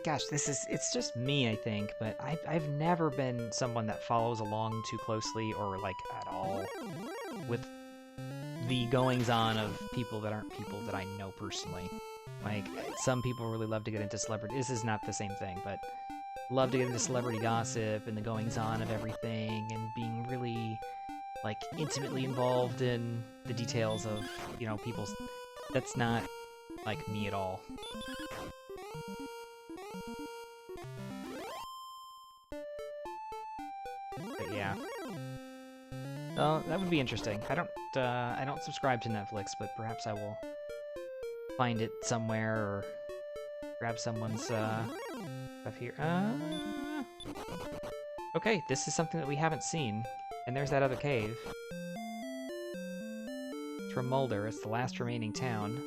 Gosh, it's just me, I think, but I've never been someone that follows along too closely or, like, at all with the goings-on of people that aren't people that I know personally. Like, some people really love to get into celebrity. This is not the same thing, but love to get into celebrity gossip and the goings-on of everything and being really, like, intimately involved in the details of, you know, people's... That's not, like, me at all. But yeah. Well, that would be interesting. I don't subscribe to Netflix, but perhaps I will find it somewhere or grab someone's stuff here. Okay, this is something that we haven't seen. And there's that other cave. It's from Mulder. It's the last remaining town.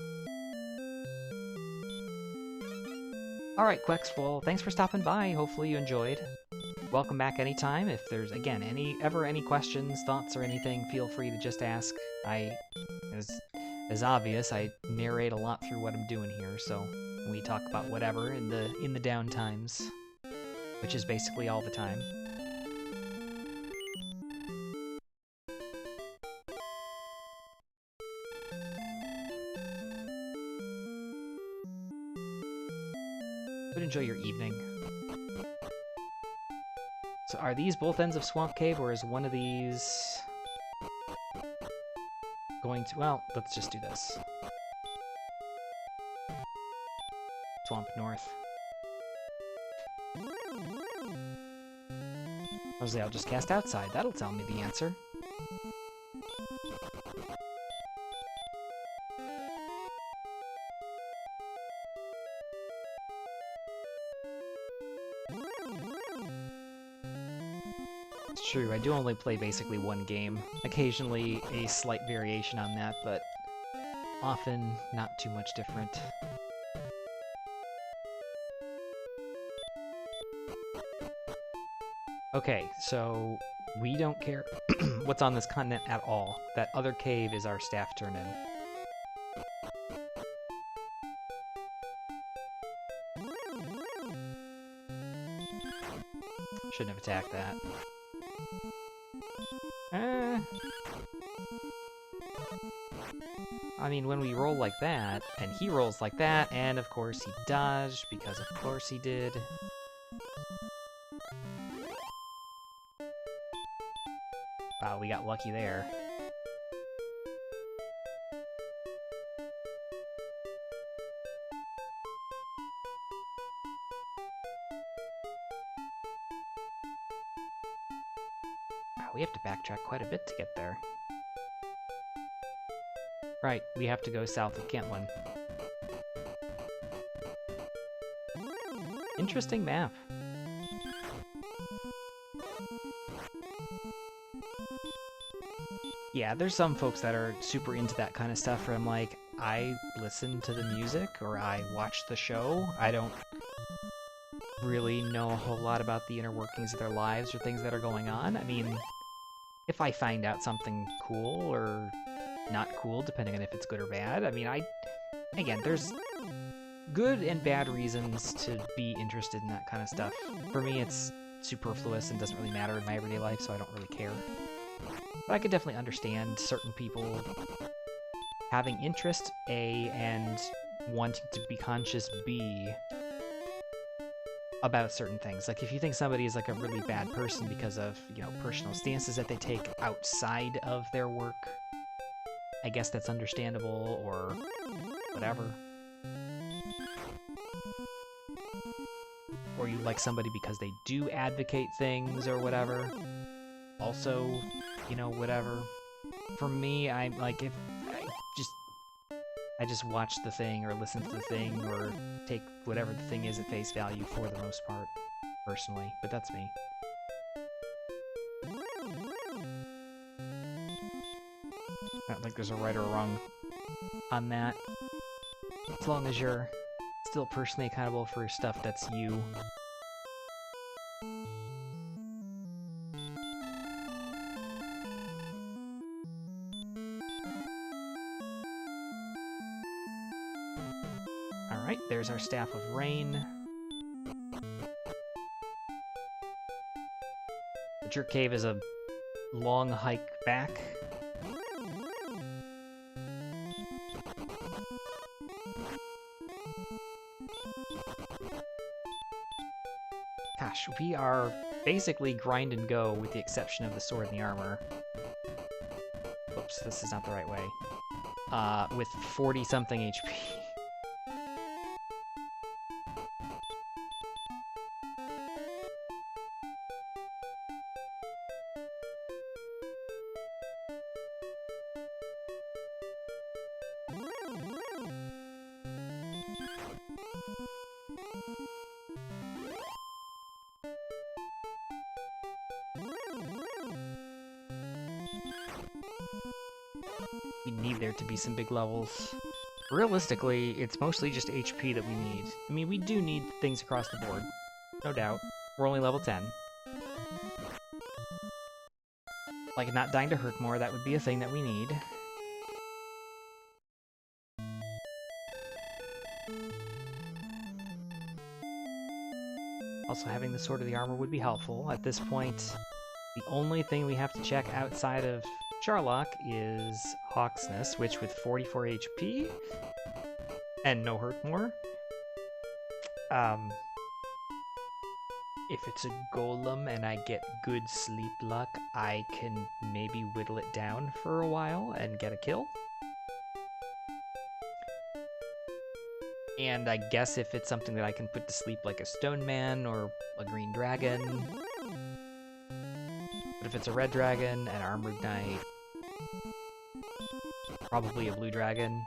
Alright, Quex, well, thanks for stopping by. Hopefully you enjoyed. Welcome back anytime. If there's, again, any questions, thoughts, or anything, feel free to just ask. As obvious, I narrate a lot through what I'm doing here, so we talk about whatever in the down times, which is basically all the time. But enjoy your evening. So are these both ends of Swamp Cave, or is one of these going to... Well, let's just do this. Swamp North. Mostly I'll just cast outside. That'll tell me the answer. It's true, I do only play basically one game. Occasionally a slight variation on that, but often not too much different. Okay, so we don't care what's on this continent at all. That other cave is our staff turn-in. Shouldn't have attacked that. I mean, when we roll like that, and he rolls like that, and of course he dodged, because of course he did. Wow, we got lucky there. Wow, we have to backtrack quite a bit to get there. Right, we have to go south of Kentland. Interesting map. Yeah, there's some folks that are super into that kind of stuff where I'm like, I listen to the music or I watch the show. I don't really know a whole lot about the inner workings of their lives or things that are going on. I mean, if I find out something cool or not cool, depending on if it's good or bad, I mean, again, there's good and bad reasons to be interested in that kind of stuff. For me, it's superfluous and doesn't really matter in my everyday life, so I don't really care. But I could definitely understand certain people having interest, A, and wanting to be conscious, B, about certain things. Like, if you think somebody is like a really bad person because of, you know, personal stances that they take outside of their work, I guess that's understandable, or whatever. Or you like somebody because they do advocate things, or whatever. Also, you know, whatever. For me, I'm like, if I just watch the thing, or listen to the thing, or take whatever the thing is at face value for the most part, personally. But that's me. I don't think there's a right or wrong on that. As long as you're still personally accountable for stuff that's you. Alright, there's our Staff of Rain. The Jerk Cave is a long hike back. Gosh, we are basically grind and go with the exception of the sword and the armor. Oops, this is not the right way. With 40-something HP. We need there to be some big levels. Realistically, it's mostly just HP that we need. I mean, we do need things across the board, no doubt. We're only level 10. Like not dying to hurt more, that would be a thing that we need. Also, having the Sword of the Armor would be helpful. At this point, the only thing we have to check outside of Charlock is Hawksness, which with 44 HP and no hurt more. If it's a golem and I get good sleep luck, I can maybe whittle it down for a while and get a kill. And I guess if it's something that I can put to sleep like a stone man or a green dragon. But if it's a red dragon, an armored knight, probably a blue dragon,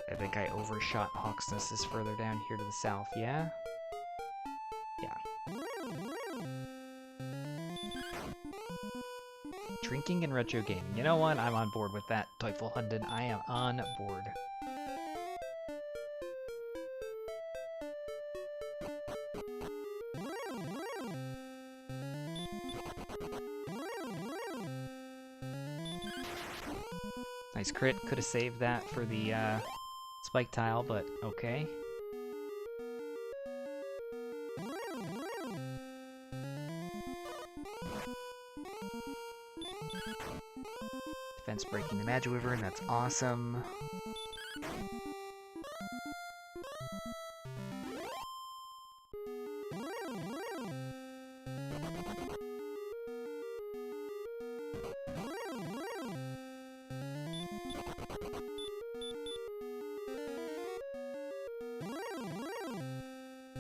I think I overshot Hawksness is further down here to the south, yeah? Yeah. Drinking and retro gaming. You know what? I'm on board with that, Teufel Hunden. I am on board. Nice crit. Could have saved that for the spike tile, but okay. Defense breaking the Magic Wyvern, that's awesome.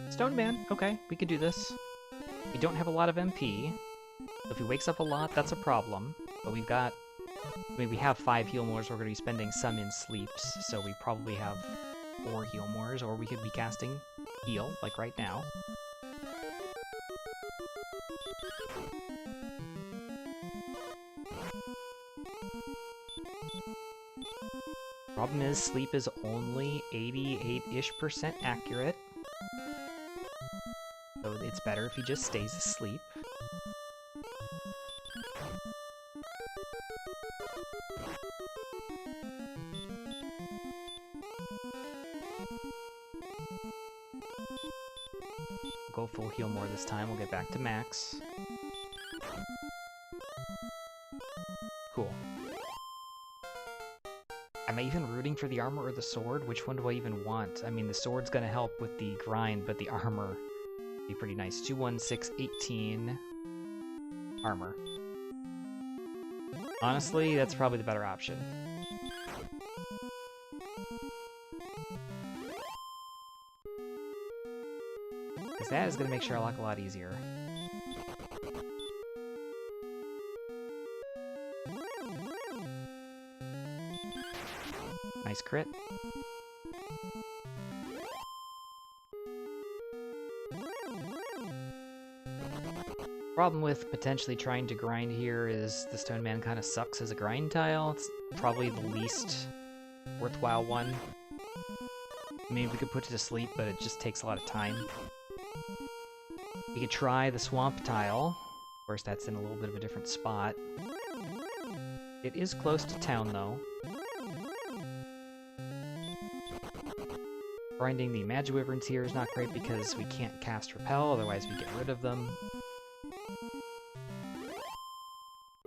Stone Man, okay, we could do this. We don't have a lot of MP. If he wakes up a lot, that's a problem. But we've got... I mean, we have 5 heal mores, we're going to be spending some in sleeps, so we probably have 4 heal mores, or we could be casting heal, like right now. Problem is, sleep is only 88-ish% accurate. So it's better if he just stays asleep. Go full heal more this time, we'll get back to max. Cool. Am I even rooting for the armor or the sword? Which one do I even want? I mean, the sword's gonna help with the grind, but the armor would be pretty nice. 2, 1, 6, 18 armor. Honestly, that's probably the better option. Because that is going to make Sherlock a lot easier. Nice crit. Problem with potentially trying to grind here is the Stone Man kind of sucks as a grind tile. It's probably the least worthwhile one. I mean, we could put it to sleep, but it just takes a lot of time. We could try the Swamp tile. Of course, that's in a little bit of a different spot. It is close to town, though. Grinding the Magiwyverns here is not great because we can't cast Repel, otherwise we get rid of them.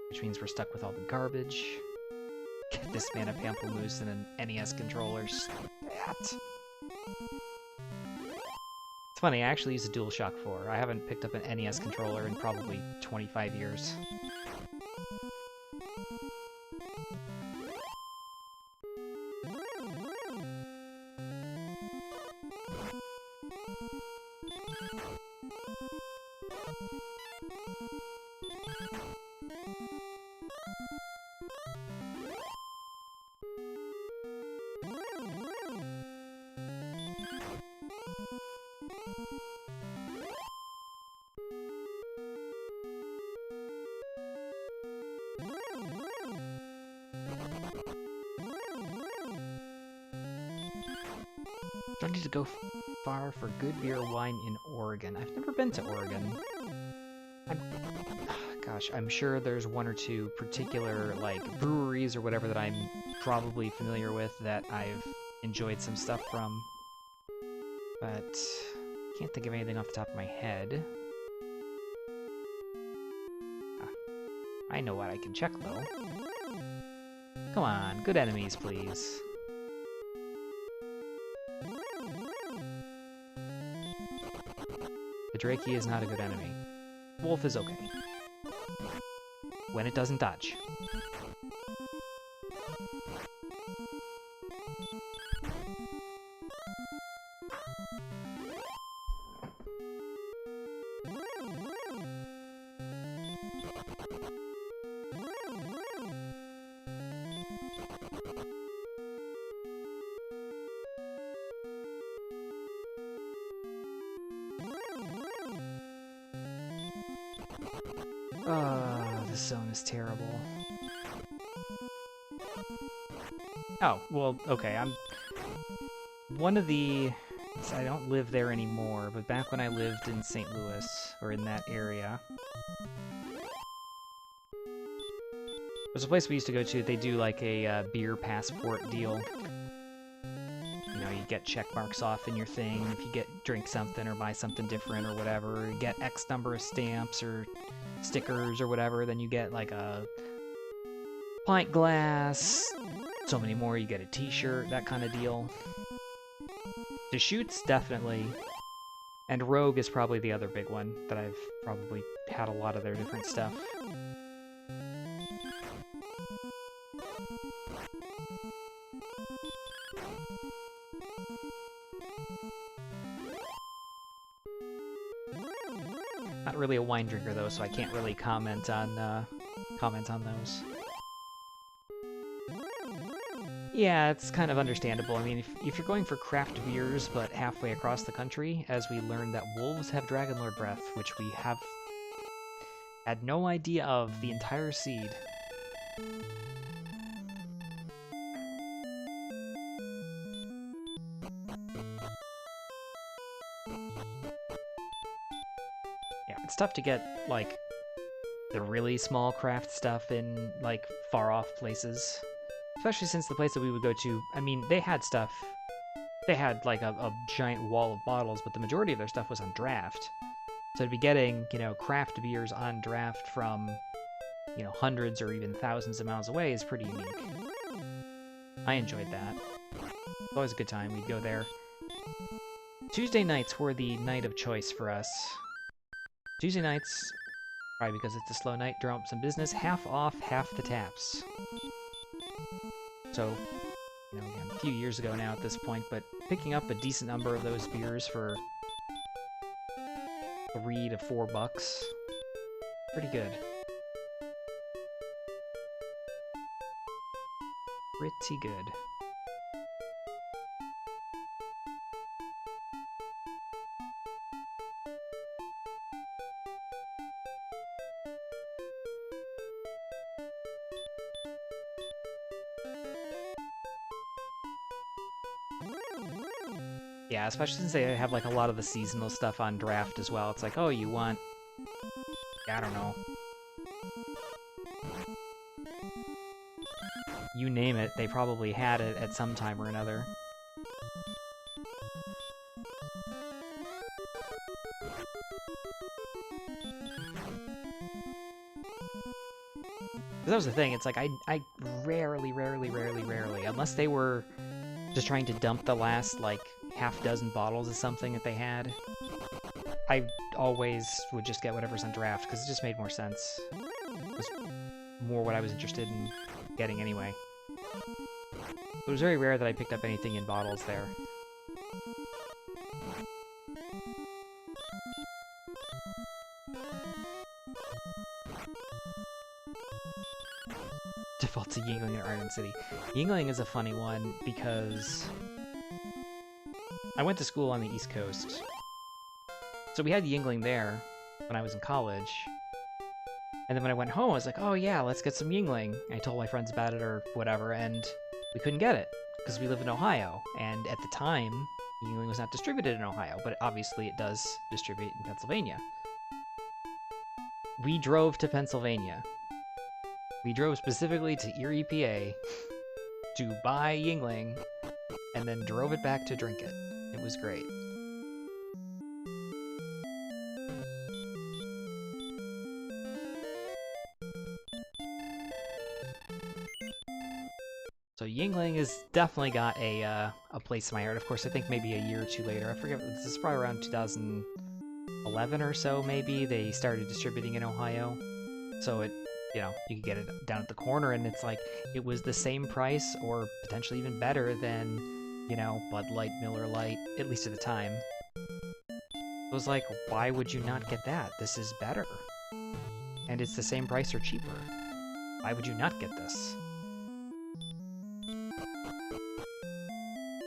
Which means we're stuck with all the garbage. Get this mana Pamplemousse and an NES controller. Stat! It's funny, I actually use a DualShock 4. I haven't picked up an NES controller in probably 25 years. Don't need to go far for good beer or wine in Oregon. I've never been to Oregon. Gosh, I'm sure there's one or two particular, like, breweries or whatever that I'm probably familiar with that I've enjoyed some stuff from. But can't think of anything off the top of my head. I know what I can check, though. Come on, good enemies, please. The Drakey is not a good enemy. Wolf is okay. When it doesn't dodge. This zone is terrible. Oh, well, okay, one of the... I don't live there anymore, but back when I lived in St. Louis, or in that area, there's a place we used to go to, they do like a beer passport deal. You know, you get check marks off in your thing if you drink something or buy something different or whatever, you get X number of stamps or stickers or whatever, then you get like a pint glass, so many more, you get a t-shirt, that kind of deal. Deschutes, definitely. And Rogue is probably the other big one that I've probably had a lot of their different stuff. Not really a wine drinker though, so I can't really comment on those. Yeah, it's kind of understandable. I mean, if you're going for craft beers, but halfway across the country, as we learned that wolves have Dragonlord breath, which we have had no idea of the entire seed. Yeah, it's tough to get, like, the really small craft stuff in, like, far-off places. Especially since the place that we would go to, I mean, they had stuff. They had, like, a giant wall of bottles, but the majority of their stuff was on draft. So to be getting, you know, craft beers on draft from, you know, hundreds or even thousands of miles away is pretty unique. I enjoyed that. It's always a good time. We'd go there. Tuesday nights were the night of choice for us. Tuesday nights, probably because it's a slow night, drum up some business, half off, half the taps. So, you know, again, a few years ago now at this point, but picking up a decent number of those beers for $3 to $4, pretty good. Pretty good. Yeah, especially since they have like a lot of the seasonal stuff on draft as well. It's like, oh, you want, I don't know, you name it, they probably had it at some time or another. That was the thing, it's like I rarely, unless they were just trying to dump the last, like, half dozen bottles of something that they had, I always would just get whatever's on draft, because it just made more sense. It was more what I was interested in getting anyway. It was very rare that I picked up anything in bottles there. Default to Yingling and Iron City. Yingling is a funny one because I went to school on the East Coast. So we had Yingling there when I was in college. And then when I went home, I was like, oh yeah, let's get some Yingling. I told my friends about it or whatever, and we couldn't get it because we live in Ohio. And at the time, Yingling was not distributed in Ohio, but obviously it does distribute in Pennsylvania. We drove to Pennsylvania. We drove specifically to Erie, PA to buy Yingling, and then drove it back to drink it. It was great. So Yingling has definitely got a place in my heart. Of course, I think maybe a year or two later. I forget, this is probably around 2011 or so, maybe, they started distributing in Ohio. So it, you know, you could get it down at the corner, and it's like, it was the same price, or potentially even better than, you know, Bud Light, Miller Lite, at least at the time. It was like, why would you not get that? This is better. And it's the same price or cheaper. Why would you not get this?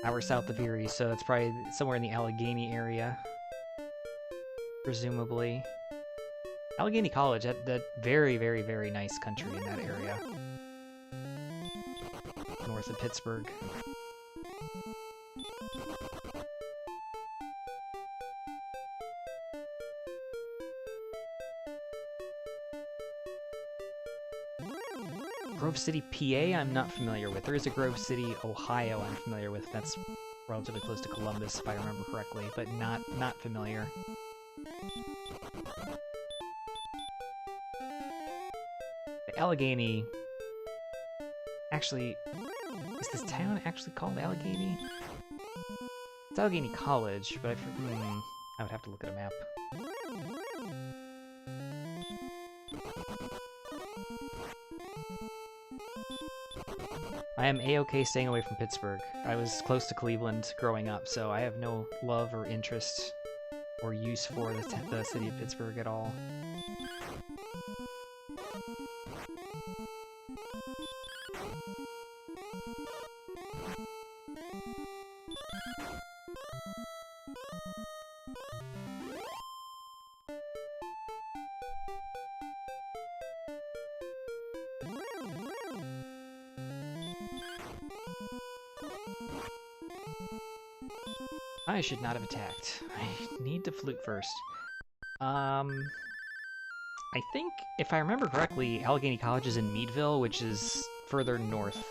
Hour south of Erie, so it's probably somewhere in the Allegheny area. Presumably. Allegheny College, that very, very nice country in that area. North of Pittsburgh. Grove City, PA, I'm not familiar with. There is a Grove City, Ohio I'm familiar with. That's relatively close to Columbus, if I remember correctly, but not familiar. Allegheny... Actually, is this town actually called Allegheny? It's Allegheny College, but I would have to look at a map. I am A-okay staying away from Pittsburgh. I was close to Cleveland growing up, so I have no love or interest or use for the city of Pittsburgh at all. I should not have attacked. I need to flute first. I think, if I remember correctly, Allegheny College is in Meadville, which is further north.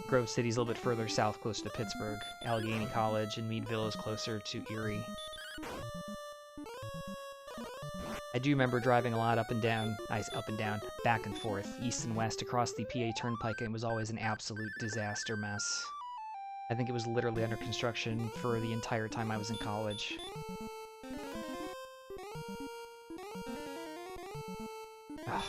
Grove City's a little bit further south, close to Pittsburgh. Allegheny College and Meadville is closer to Erie. I do remember driving a lot up and down, back and forth, east and west across the PA Turnpike, and it was always an absolute disaster mess. I think it was literally under construction for the entire time I was in college. Ugh.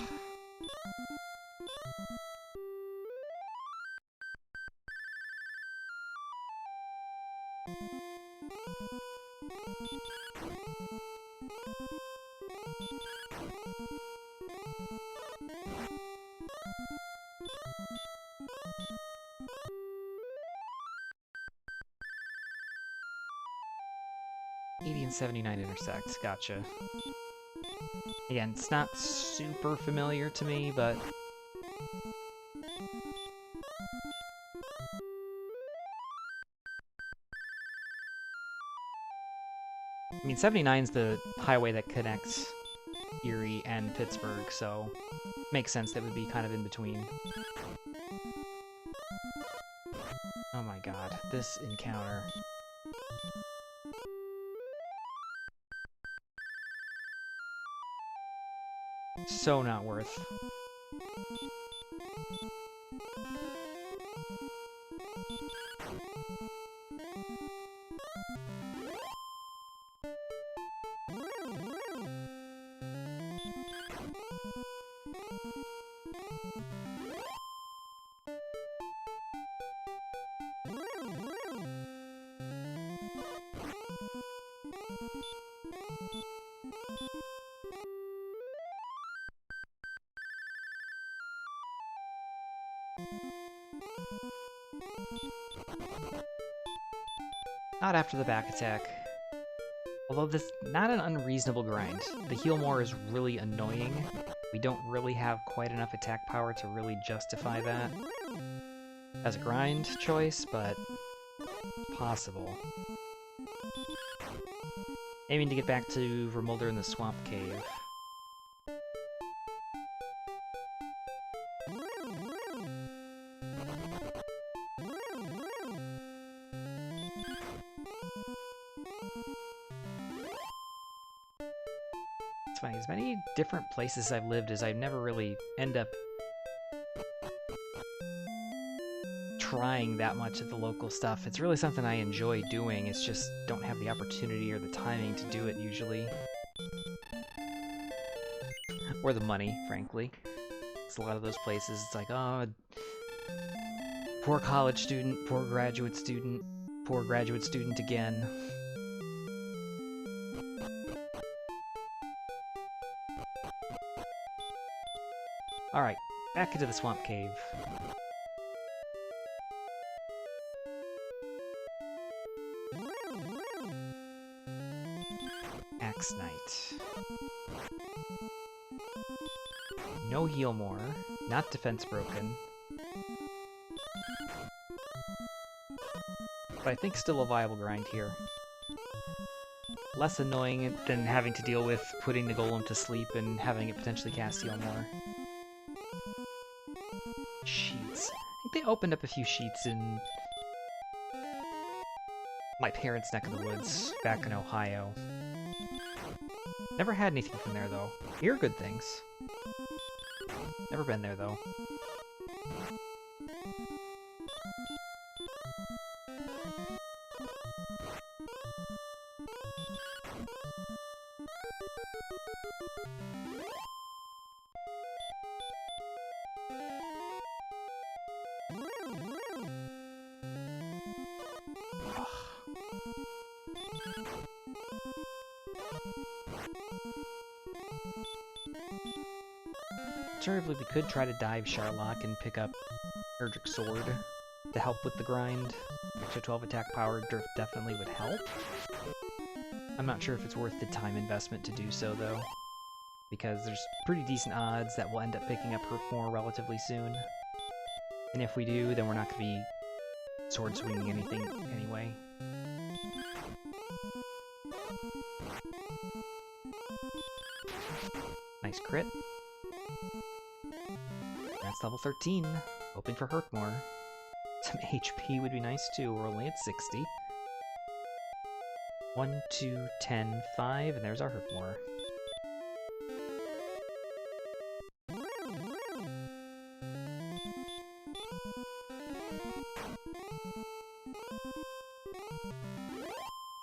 And 79 intersects, gotcha. Again, it's not super familiar to me, but... mean, 79's the highway that connects Erie and Pittsburgh, so makes sense that would be kind of in between. Oh my god, this encounter. So not worth. Not after the back attack. Although this not an unreasonable grind. The heal more is really annoying. We don't really have quite enough attack power to really justify that as a grind choice, but possible. Aiming to get back to Vermulder in the Swamp Cave. It's funny, as many different places I've lived as I never really end up trying that much of the local stuff. It's really something I enjoy doing, it's just don't have the opportunity or the timing to do it usually. Or the money, frankly. It's a lot of those places, it's like, oh, poor college student, poor graduate student again. Alright, back into the Swamp Cave. Axe Knight. No heal more, not defense broken. But I think still a viable grind here. Less annoying than having to deal with putting the golem to sleep and having it potentially cast heal more. Sheets. I think they opened up a few sheets in my parents' neck of the woods back in Ohio. Never had anything from there though. Hear good things. Never been there though. Alternatively, we could try to dive Charlock and pick up Erdrick Sword to help with the grind. Extra 12 attack power definitely would help. I'm not sure if it's worth the time investment to do so, though, because there's pretty decent odds that we'll end up picking up Hurtmore relatively soon. And if we do, then we're not going to be sword swinging anything anyway. Nice crit. That's level 13. Hoping for Hurtmore. Some HP would be nice too. We're only at 60. 1, 2, 10, 5, and there's our Hurtmore.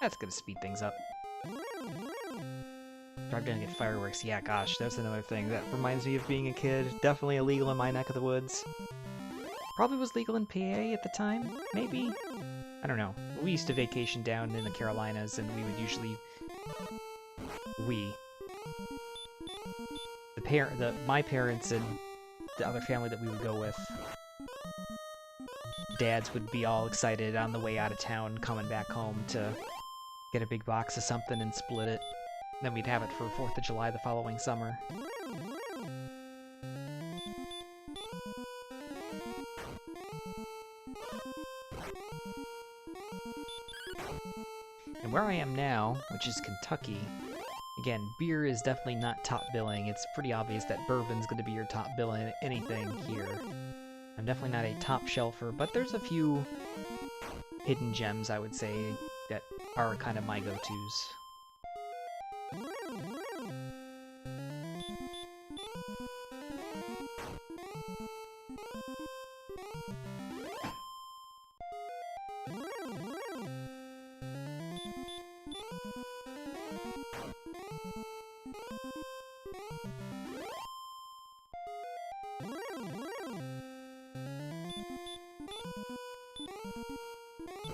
That's gonna speed things up. Drive down and get fireworks. Yeah, gosh, that's another thing that reminds me of being a kid. Definitely illegal in my neck of the woods. Probably was legal in PA at the time, maybe? I don't know. We used to vacation down in the Carolinas, and we would usually... My parents and the other family that we would go with, dads would be all excited on the way out of town, coming back home to get a big box of something and split it. Then we'd have it for 4th of July the following summer. And where I am now, which is Kentucky, again, beer is definitely not top billing. It's pretty obvious that bourbon's going to be your top bill in anything here. I'm definitely not a top shelfer, but there's a few hidden gems, I would say, that are kind of my go-tos.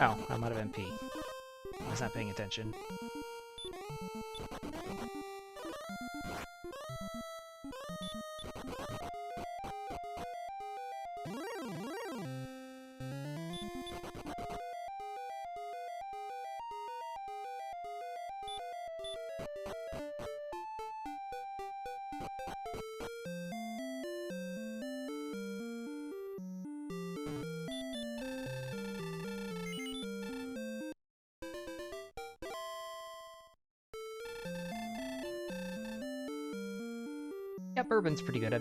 Oh, I'm out of MP. I was not paying attention. Yeah, bourbon's pretty good.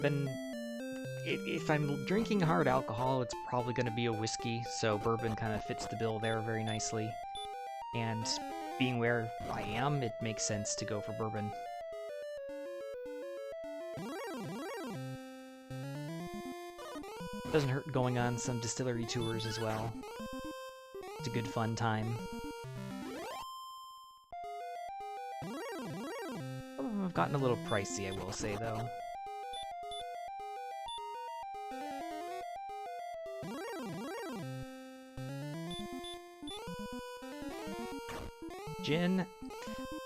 If I'm drinking hard alcohol, it's probably going to be a whiskey, so bourbon kind of fits the bill there very nicely. And being where I am, it makes sense to go for bourbon. Doesn't hurt going on some distillery tours as well. It's a good fun time. Some of them have gotten a little pricey, I will say, though.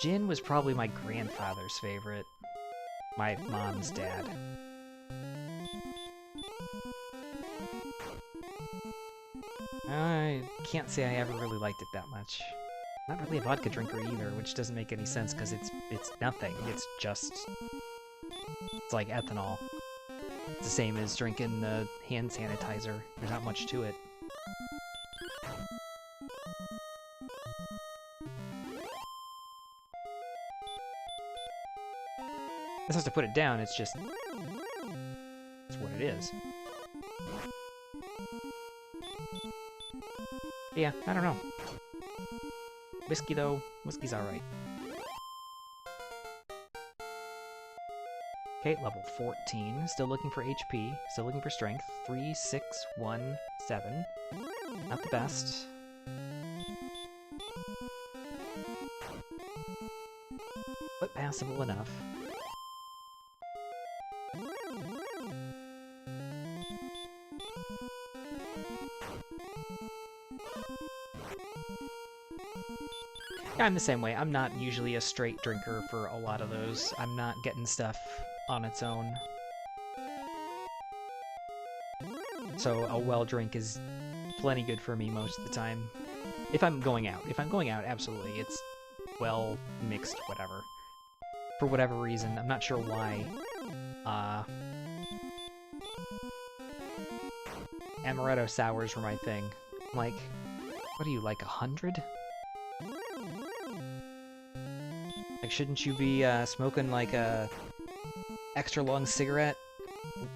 Gin was probably my grandfather's favorite. My mom's dad. I can't say I ever really liked it that much. Not really a vodka drinker either, which doesn't make any sense because it's nothing. It's like ethanol. It's the same as drinking the hand sanitizer. There's not much to it. This has to put it down, it's what it is. Yeah, I don't know. Whiskey, though, whiskey's alright. Okay, level 14. Still looking for HP. Still looking for strength. 3, 6, 1, 7. Not the best. But passable enough. Yeah, I'm the same way. I'm not usually a straight drinker for a lot of those. I'm not getting stuff on its own. So a well drink is plenty good for me most of the time. If I'm going out. If I'm going out, absolutely. It's well mixed, whatever. For whatever reason. I'm not sure why. Amaretto sours were my thing. Like, what are you, like 100? Like, shouldn't you be smoking like a extra long cigarette,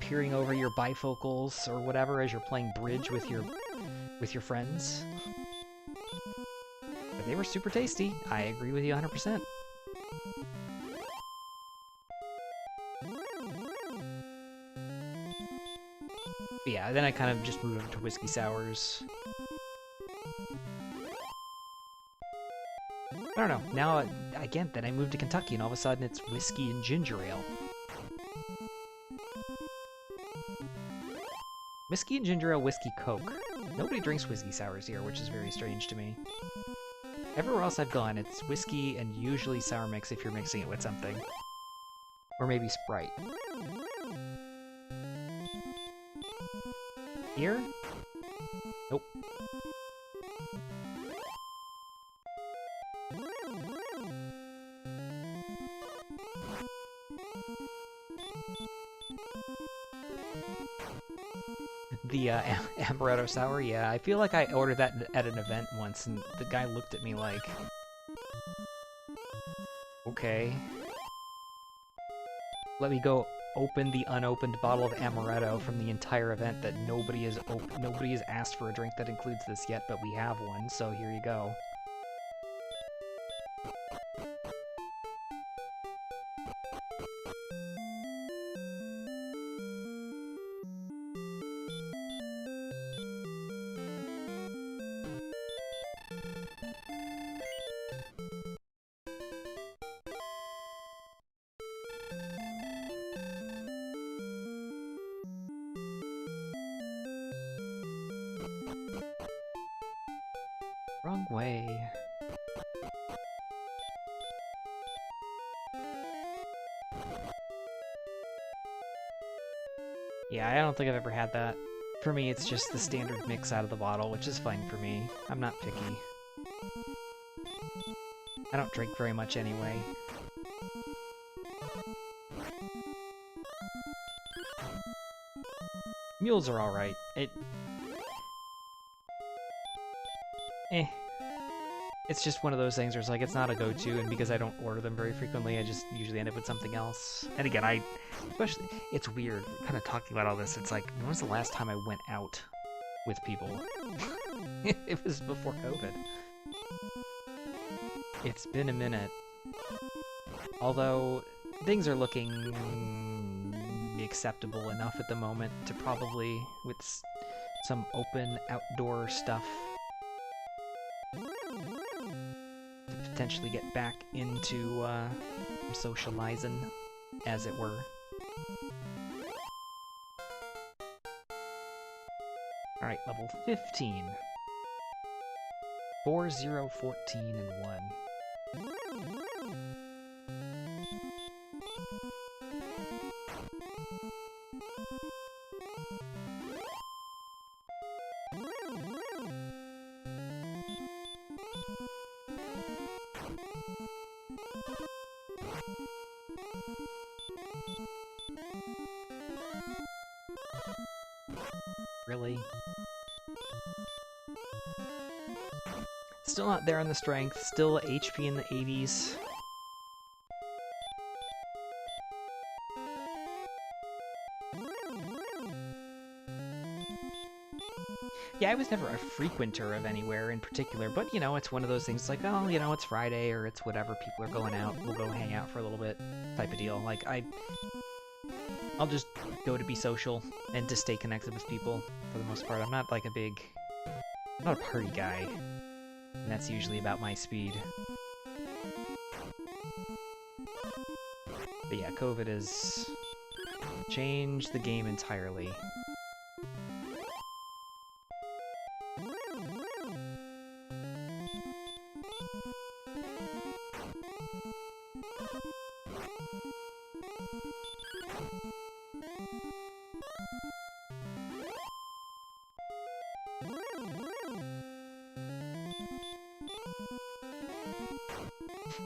peering over your bifocals or whatever as you're playing bridge with your friends? But they were super tasty. I agree with you 100%. But yeah, then I kind of just moved over to whiskey sours. I don't know, now, again, then I moved to Kentucky and all of a sudden it's whiskey and ginger ale. Whiskey and ginger ale, whiskey coke. Nobody drinks whiskey sours here, which is very strange to me. Everywhere else I've gone, it's whiskey and usually sour mix if you're mixing it with something. Or maybe Sprite. Here? Nope. The amaretto sour, yeah, I feel like I ordered that at an event once, and the guy looked at me like, Okay. Let me go open the unopened bottle of amaretto from the entire event that nobody has asked for a drink that includes this yet, but we have one, so here you go. Wrong way. Yeah, I don't think I've ever had that. For me, it's just the standard mix out of the bottle, which is fine for me. I'm not picky. I don't drink very much anyway. Mules are alright. It's just one of those things where it's like, it's not a go-to, and because I don't order them very frequently, I just usually end up with something else. And again, especially, it's weird, kind of talking about all this, it's like, when was the last time I went out with people? It was before COVID. It's been a minute. Although, things are looking acceptable enough at the moment to probably, with some open outdoor stuff, potentially get back into socializing, as it were. Alright, level 15. 4, 0, 14, and 1. Really? Still not there on the strength, still HP in the 80s. Yeah, I was never a frequenter of anywhere in particular, but, you know, it's one of those things like, oh, you know, it's Friday, or it's whatever, people are going out, we'll go hang out for a little bit, type of deal. Like, I'll just go to be social and to stay connected with people, for the most part. I'm not, like, I'm not a party guy, and that's usually about my speed. But yeah, COVID has changed the game entirely.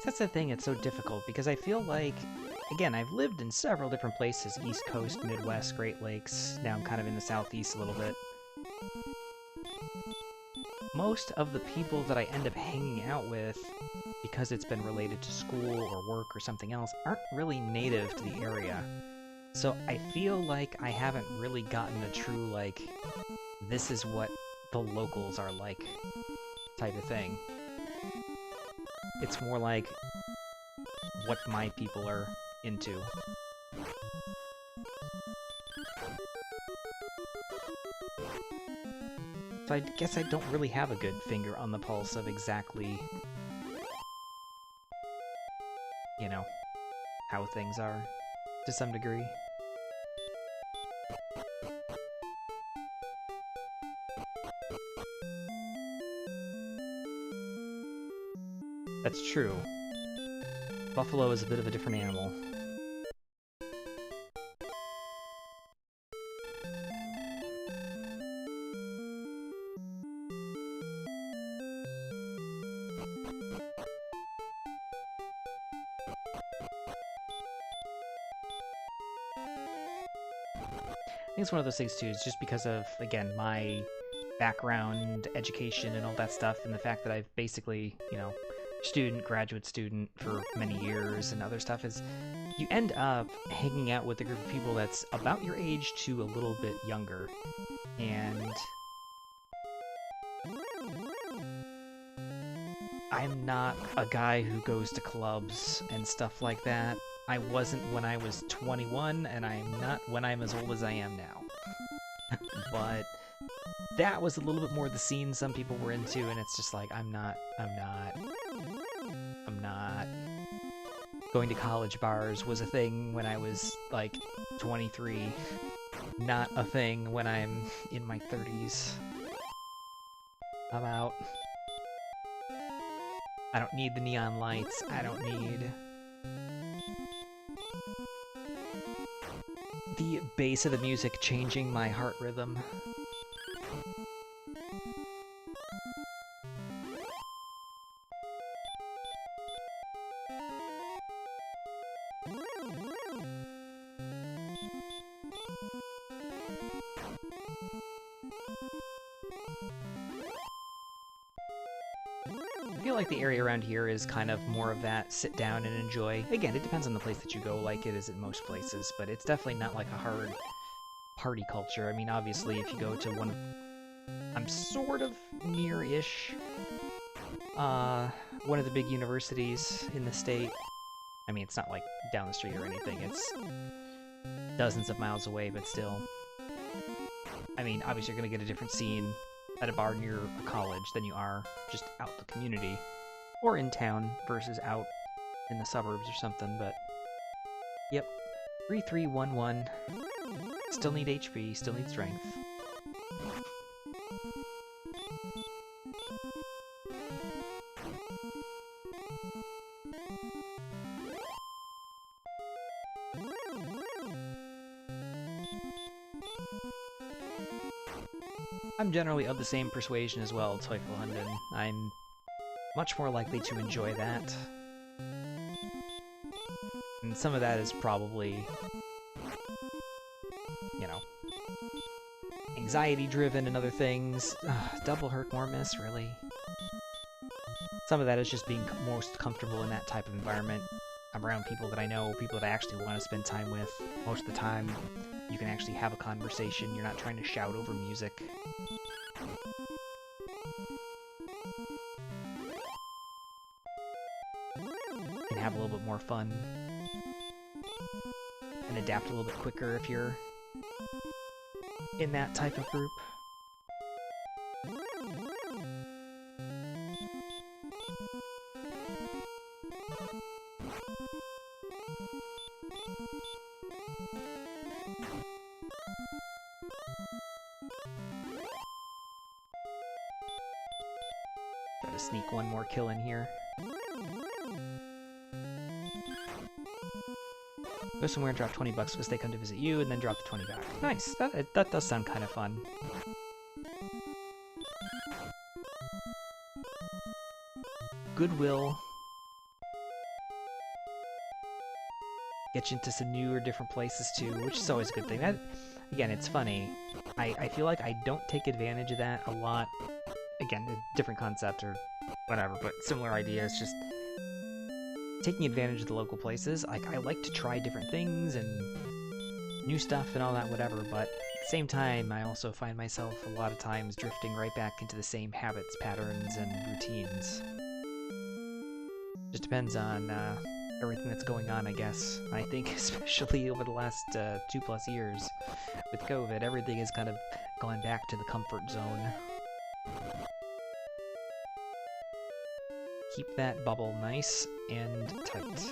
That's the thing, it's so difficult, because I feel like, again, I've lived in several different places, East Coast, Midwest, Great Lakes, now I'm kind of in the Southeast a little bit. Most of the people that I end up hanging out with, because it's been related to school or work or something else, aren't really native to the area. So I feel like I haven't really gotten a true, like, this is what the locals are like type of thing. It's more like what my people are into. So I guess I don't really have a good finger on the pulse of exactly, you know, how things are, to some degree. That's true. Buffalo is a bit of a different animal. I think it's one of those things too, is just because of, again, my background, education, and all that stuff, and the fact that I've basically, you know, student, graduate student for many years and other stuff, is you end up hanging out with a group of people that's about your age to a little bit younger. And I'm not a guy who goes to clubs and stuff like that. I wasn't when I was 21, and I'm not when I'm as old as I am now. But that was a little bit more the scene some people were into, and it's just like, I'm not going to college bars was a thing when I was like 23, not a thing when I'm in my 30s. I'm out. I don't need the neon lights. I don't need the bass of the music changing my heart rhythm. I feel like the area around here is kind of more of that sit down and enjoy. Again, it depends on the place that you go, like it is at most places, but it's definitely not like a hard party culture. I mean, obviously, if you go to one of... I'm sort of near-ish one of the big universities in the state. I mean, it's not like down the street or anything. It's dozens of miles away, but still. I mean, obviously, you're going to get a different scene at a bar near a college than you are just out the community or in town versus out in the suburbs or something, but yep. 3311. Still need HP, still need strength. I'm generally of the same persuasion as well, Teufelshunden. I'm much more likely to enjoy that. And some of that is probably, you know, anxiety-driven and other things. Double hurt, more miss, really? Some of that is just being most comfortable in that type of environment. I'm around people that I know, people that I actually want to spend time with. Most of the time, you can actually have a conversation. You're not trying to shout over music. You can have a little bit more fun. And adapt a little bit quicker if you're in that type of group. Try to sneak one more kill in here. Go somewhere and drop 20 bucks because they come to visit you, and then drop the 20 back. Nice! That does sound kind of fun. Goodwill. Get you into some new or different places too, which is always a good thing. That, again, it's funny. I feel like I don't take advantage of that a lot. Again, a different concept or whatever, but similar idea. It's just taking advantage of the local places. Like, I like to try different things and new stuff and all that, whatever, but at the same time, I also find myself a lot of times drifting right back into the same habits, patterns, and routines. Just depends on everything that's going on, I guess. I think especially over the last 2+ years with COVID, everything has kind of gone back to the comfort zone. Keep that bubble nice and tight.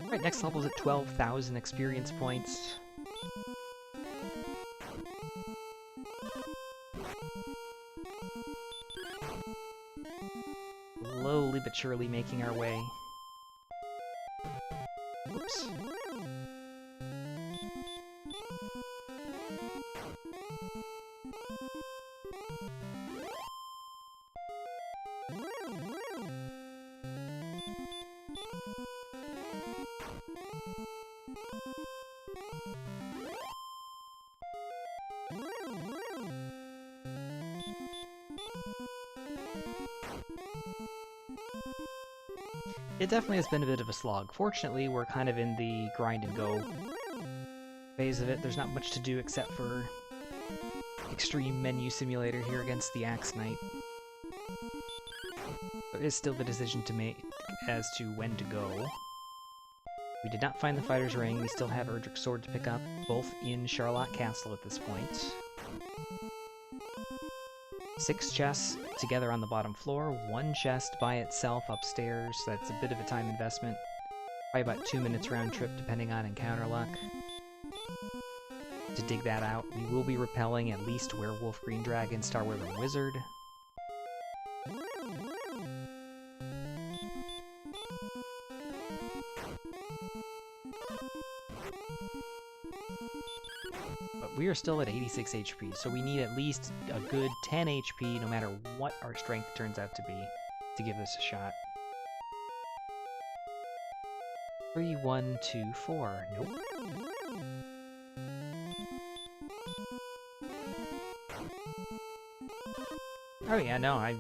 Alright, next level's at 12,000 experience points. slowly but surely making our way. Oops. It definitely has been a bit of a slog. Fortunately, we're kind of in the grind and go phase of it. There's not much to do except for extreme menu simulator here against the Axe Knight. There is still the decision to make as to when to go. We did not find the Fighter's Ring. We still have Erdrick's Sword to pick up, both in Charlotte Castle at this point. 6 chests together on the bottom floor, 1 chest by itself upstairs. That's a bit of a time investment. Probably about 2 minutes round trip depending on encounter luck. To dig that out, we will be repelling at least Werewolf, Green Dragon, Star Wyvern, Wizard. But we are still at 86 HP, so we need at least a good 10 HP no matter what our strength turns out to be to give this a shot. 3, 1, 2, 4. Nope. Oh yeah, no, I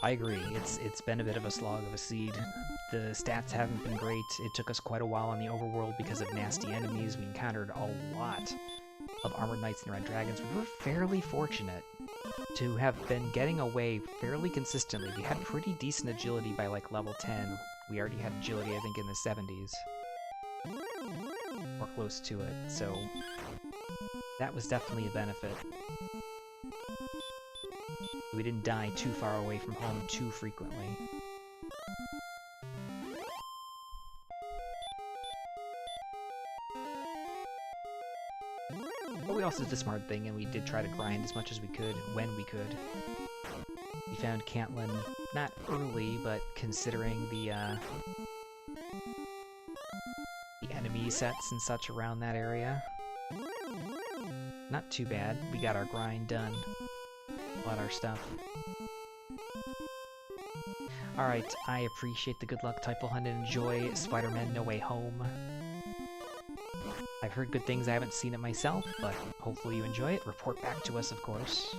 agree. It's been a bit of a slog of a seed. The stats haven't been great. It took us quite a while on the overworld because of nasty enemies. We encountered a lot of Armored Knights and Red Dragons. We were fairly fortunate to have been getting away fairly consistently. We had pretty decent agility by like level 10. We already had agility, I think, in the 70s. Or close to it, so that was definitely a benefit. We didn't die too far away from home too frequently. But we also did the smart thing, and we did try to grind as much as we could, when we could. We found Cantlin not early, but considering the enemy sets and such around that area. Not too bad. We got our grind done. Bought our stuff. Alright, I appreciate the good luck, Typhal Hunt, and enjoy Spider-Man No Way Home. I've heard good things, I haven't seen it myself, but hopefully you enjoy it. Report back to us, of course.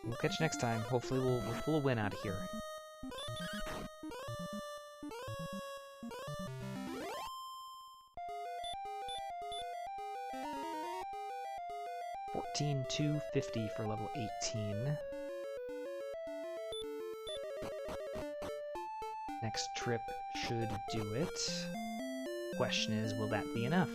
We'll catch you next time. Hopefully we'll pull a win out of here. $14,250 for level 18. Next trip should do it. Question is, will that be enough?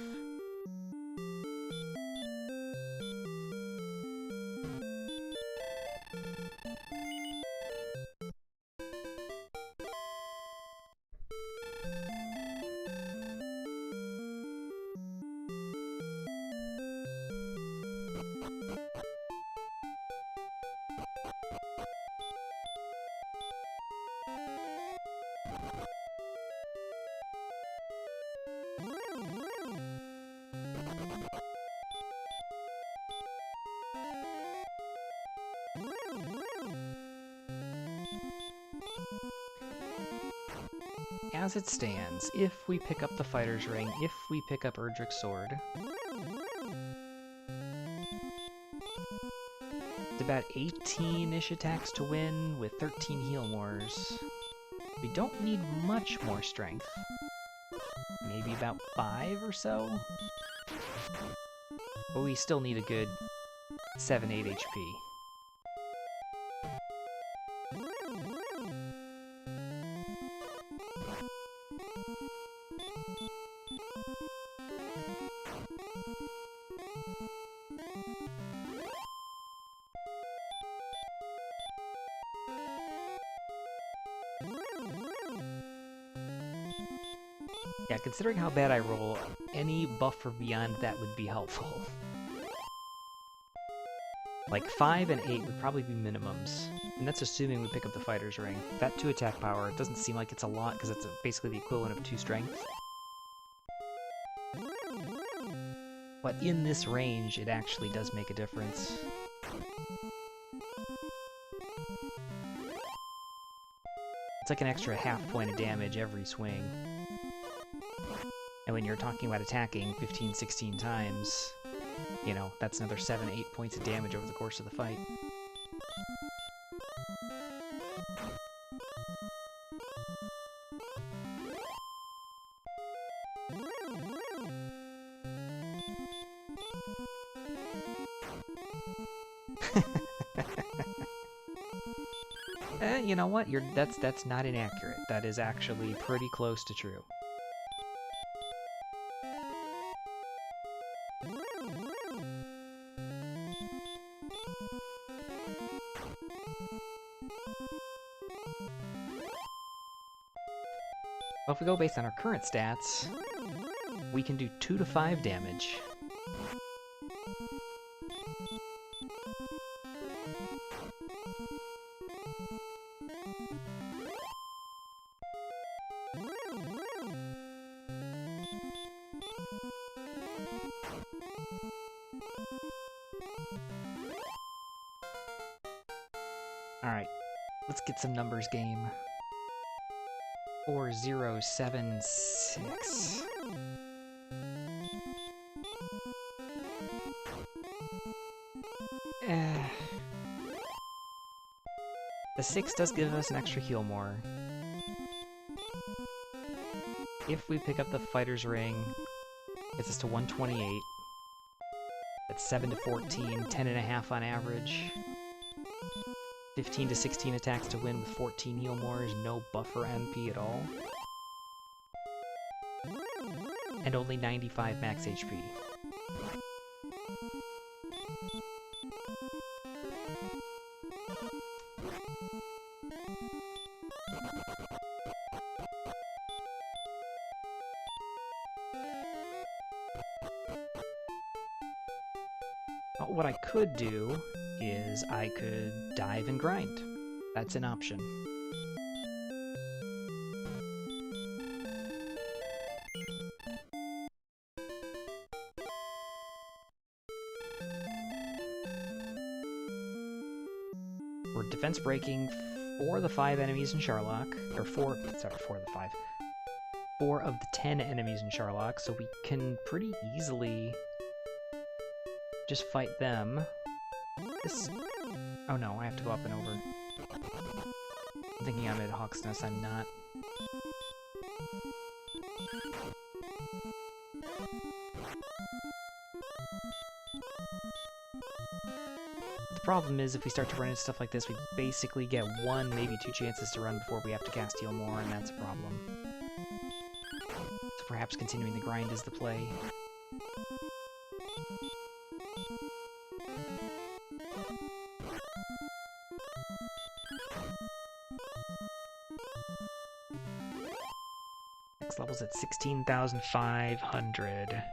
As it stands, if we pick up the Fighter's Ring, if we pick up Erdrick's Sword, it's about 18-ish attacks to win with 13 heal mores. We don't need much more strength. Maybe about 5 or so? But we still need a good 7-8 HP. Yeah, considering how bad I roll, any buffer beyond that would be helpful. Like 5 and 8 would probably be minimums, and that's assuming we pick up the Fighter's Ring. That 2 attack power, it doesn't seem like it's a lot because it's basically the equivalent of 2 strength. But in this range, it actually does make a difference. It's like an extra half point of damage every swing. And when you're talking about attacking 15, 16 times, you know, that's another 7, 8 points of damage over the course of the fight. You know what? That's not inaccurate. That is actually pretty close to true. Well, if we go based on our current stats, we can do 2 to 5 damage. Alright, let's get some numbers game. 4076. The 6 does give us an extra heal more. If we pick up the Fighter's Ring, gets us to 128. That's 7 to 14, 10.5 on average. 15 to 16 attacks to win with 14 heal more is no buffer MP at all. And only 95 max HP. What I could do is I could dive and grind. That's an option. We're defense breaking 4 of the 5 enemies in Sharlock, or 4 of the 5. 4 of the 10 enemies in Sharlock, so we can pretty easily just fight them. Oh no, I have to go up and over. I'm thinking I'm at Hawk's Nest, I'm not. The problem is if we start to run into stuff like this, we basically get 1, maybe 2 chances to run before we have to cast heal more, and that's a problem. So perhaps continuing the grind is the play. Next level's at 16,500.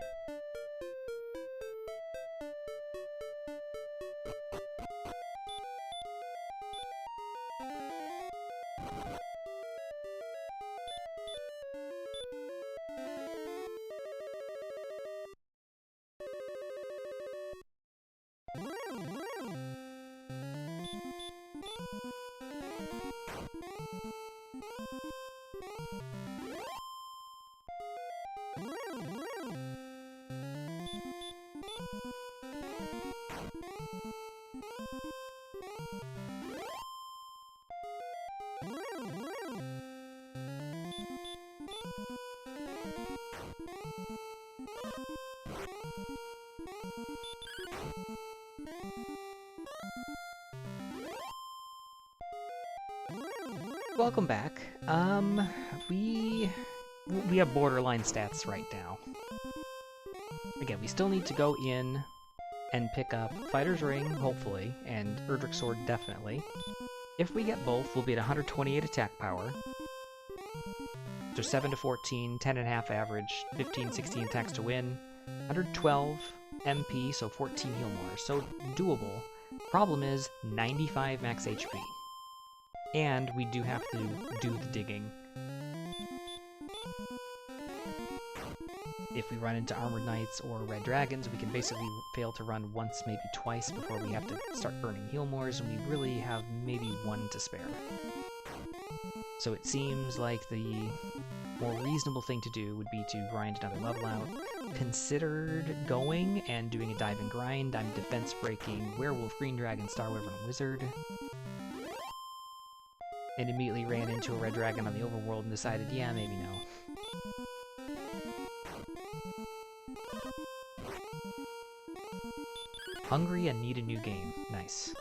Welcome back. We have borderline stats right now. Again, we still need to go in and pick up Fighter's Ring, hopefully, and Erdrick's Sword, definitely. If we get both, we'll be at 128 attack power. So 7 to 14, 10.5 average, 15, 16 attacks to win, 112 MP, so 14 heal more. So doable. Problem is 95 max HP. And we do have to do the digging. If we run into Armored Knights or Red Dragons, we can basically fail to run once, maybe twice, before we have to start burning heal mores, and we really have maybe one to spare. So it seems like the more reasonable thing to do would be to grind another level out. Considered going and doing a dive and grind. I'm defense breaking Werewolf, Green Dragon, Star Wyvern, and Wizard. And immediately ran into a Red Dragon on the overworld and decided, yeah, maybe no. Hungry and need a new game. Nice.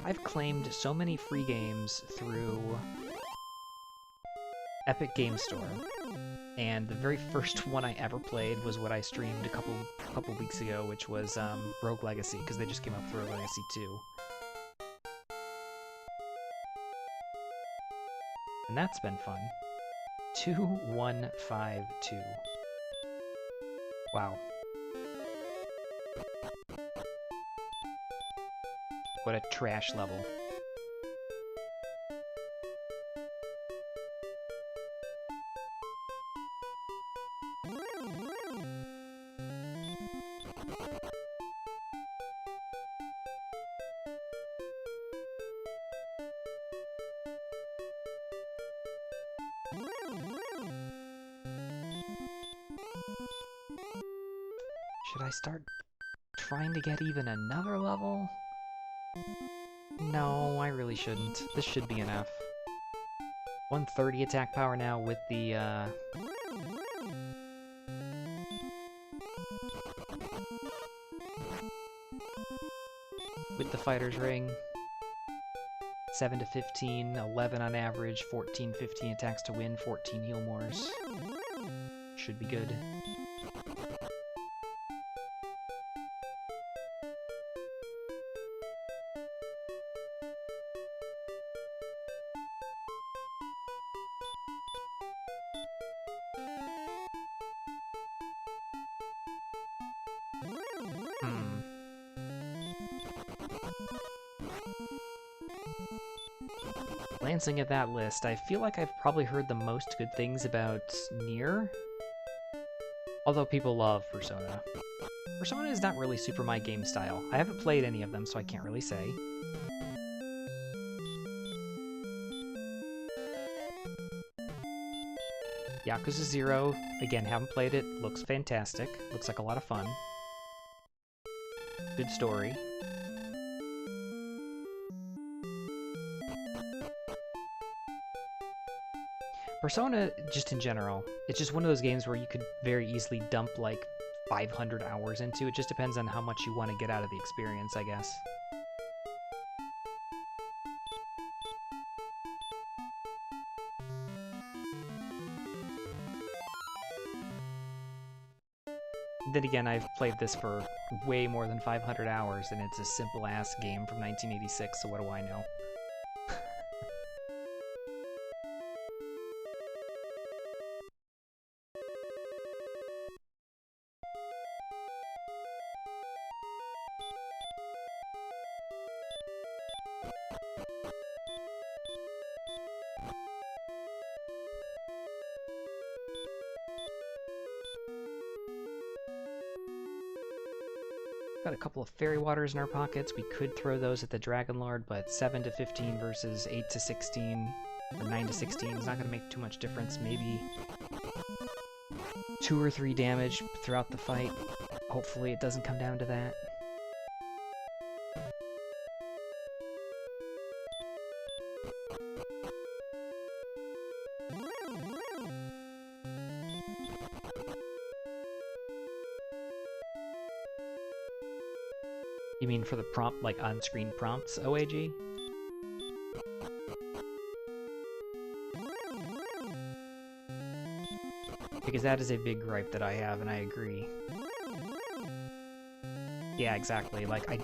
I've claimed so many free games through Epic Game Store, and the very first one I ever played was what I streamed a couple weeks ago, which was Rogue Legacy, because they just came up with Rogue Legacy 2. And that's been fun. 2152. Wow. What a trash level. Should I start trying to get even another level? No, I really shouldn't. This should be enough. 130 attack power now with the, with the Fighter's Ring. 7 to 15, 11 on average, 14, 15 attacks to win, 14 heal mores. Should be good. Glancing at that list, I feel like I've probably heard the most good things about Nier. Although people love Persona. Persona is not really super my game style. I haven't played any of them, so I can't really say. Yakuza 0, again, haven't played it, looks fantastic. Looks like a lot of fun. Good story. Persona, just in general, it's just one of those games where you could very easily dump like 500 hours into. It just depends on how much you want to get out of the experience, I guess. Then again, I've played this for way more than 500 hours, and it's a simple-ass game from 1986, so what do I know? Got a couple of fairy waters in our pockets. We could throw those at the Dragon Lord, but 7 to 15 versus 8 to 16, or 9 to 16 is not going to make too much difference. Maybe 2 or 3 damage throughout the fight. Hopefully it doesn't come down to that. You mean for the prompt, like on-screen prompts, OAG? Because that is a big gripe that I have, and I agree. Yeah, exactly. Like, I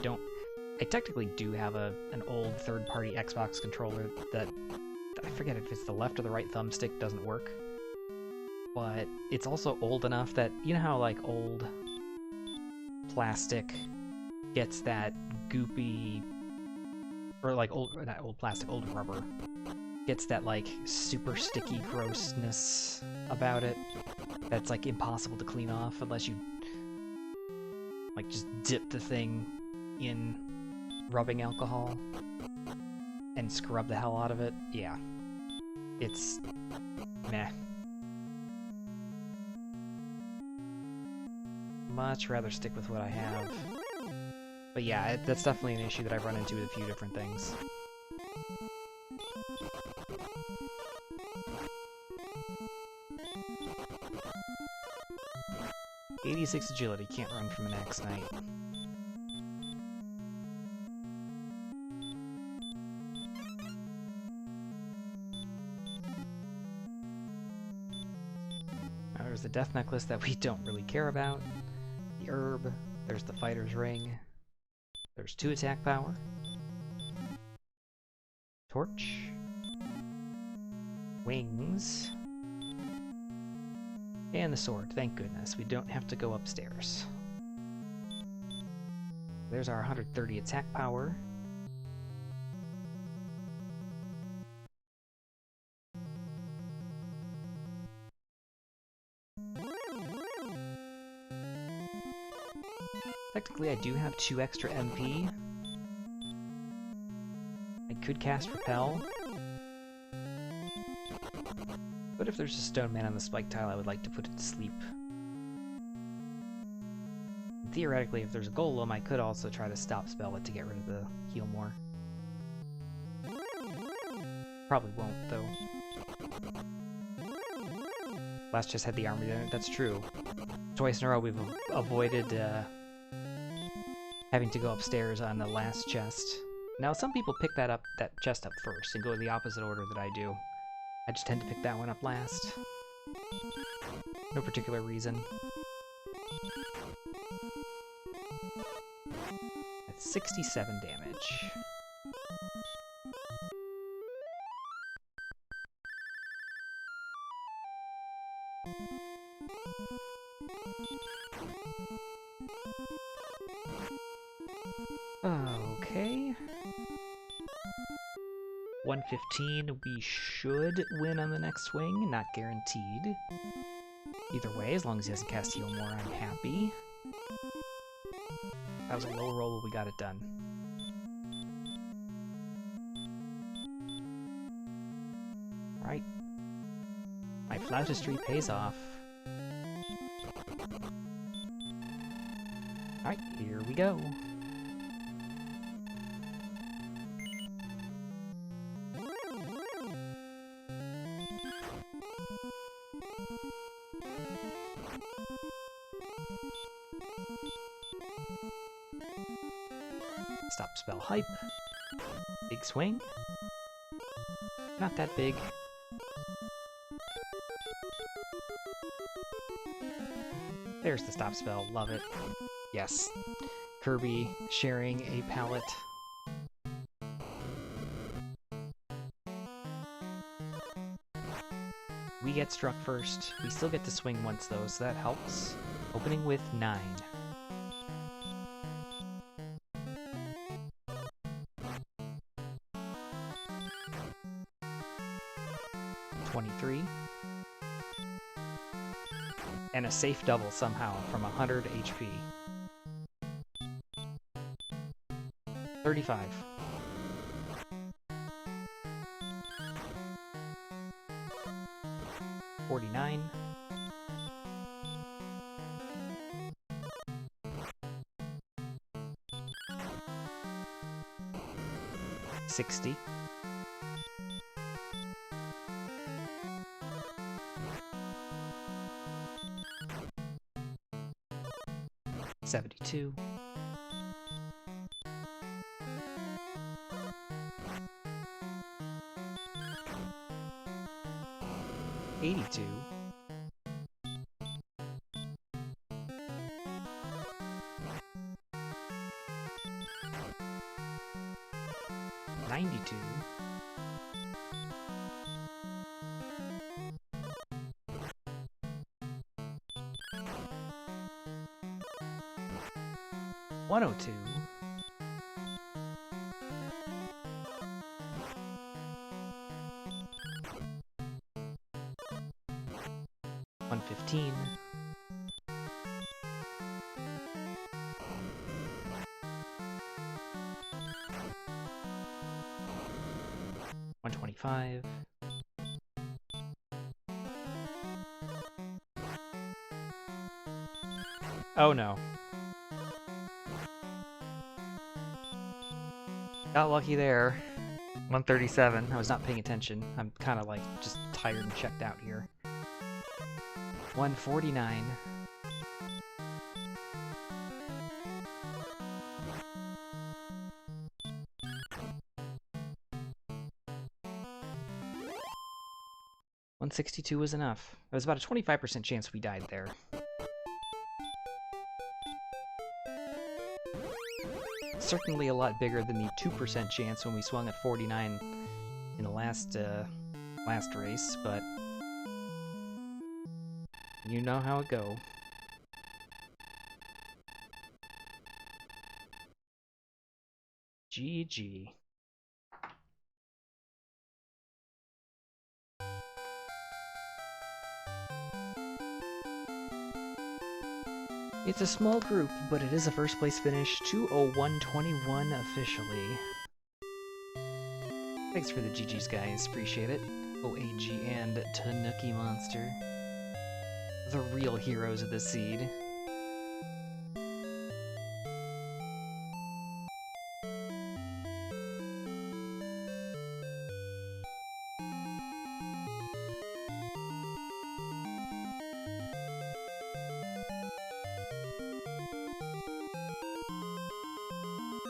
technically do have an old third-party Xbox controller that, I forget if it's the left or the right thumbstick doesn't work. but it's also old enough that, you know how like old plastic gets that goopy, or like not old plastic, old rubber gets that like super sticky grossness about it that's like impossible to clean off unless you like just dip the thing in rubbing alcohol and scrub the hell out of it. Yeah, it's meh. Much rather stick with what I have. But yeah, that's definitely an issue that I've run into with a few different things. '86 agility, can't run from an axe knight. Now there's the death necklace that we don't really care about. The herb, there's the fighter's ring. There's 2 attack power. Torch. Wings. And the sword, thank goodness. We don't have to go upstairs. There's our 130 attack power. Technically, I do have 2 extra MP. I could cast Repel. But if there's a stone man on the spike tile, I would like to put it to sleep. Theoretically, if there's a golem, I could also try to stop spell it to get rid of the heal more. Probably won't, though. Last chest had the armor in it, that's true. Twice in a row we've avoided having to go upstairs on the last chest. Now, some people pick that chest up first and go in the opposite order that I do. I just tend to pick that one up last. No particular reason. That's 67 damage. Okay. 115, we should win on the next swing, not guaranteed. Either way, as long as he doesn't cast heal more, I'm happy. That was a low roll, but we got it done. Alright. My flautistry pays off. Alright, here we go. Stop spell hype. Big swing. Not that big. There's the stop spell, love it. Yes. Kirby sharing a palette. We get struck first. We still get to swing once though, so that helps. Opening with 9. And a safe double somehow from 100 HP. 35. $49. $60. $72. $82. $92. 102. $115. $125. Oh no. Got lucky there. 137. I was not paying attention. I'm kind of like just tired and checked out here. 149. $162 was enough. It was about a 25% chance we died there. Certainly a lot bigger than the 2% chance when we swung at 49 in the last race, but you know how it go. GG. It's a small group, but it is a first place finish, 2:01:21 officially. Thanks for the GGs, guys. Appreciate it. OAG and Tanuki Monster. The real heroes of the seed.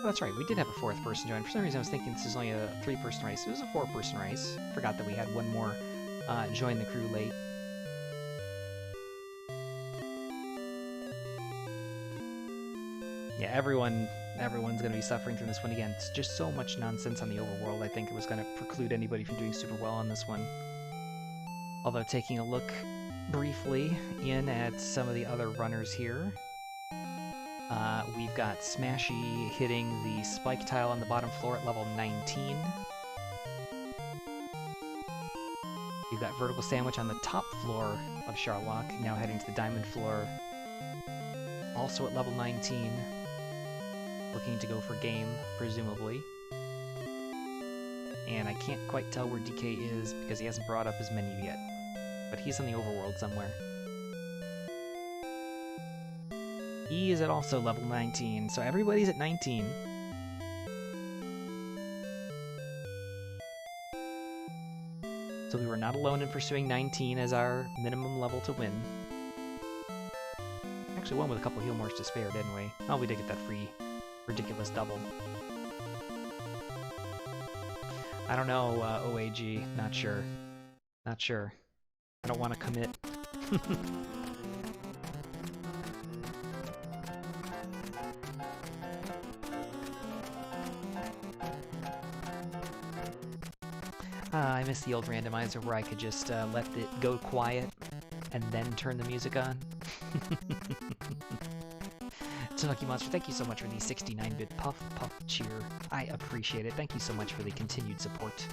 Oh, that's right, we did have a fourth person join. For some reason I was thinking this is only a 3-person race. It was a 4-person race. Forgot that we had one more join the crew late. Yeah, everyone's gonna be suffering through this one again. It's just so much nonsense on the overworld. I think it was gonna preclude anybody from doing super well on this one. Although taking a look briefly in at some of the other runners here, we've got Smashy hitting the spike tile on the bottom floor at level 19. We've got Vertical Sandwich on the top floor of Charlock, now heading to the diamond floor, also at level 19, looking to go for game, presumably. And I can't quite tell where DK is because he hasn't brought up his menu yet, but he's on the overworld somewhere. He is at also level 19, so everybody's at 19. So we were not alone in pursuing 19 as our minimum level to win. Actually won with a couple heal mores to spare, didn't we? Oh, we did get that free ridiculous double. I don't know, OAG. Not sure. Not sure. I don't want to commit. I miss the old randomizer where I could just let it go quiet and then turn the music on. Tanuki Monster, thank you so much for the 69-bit puff cheer. I appreciate it. Thank you so much for the continued support.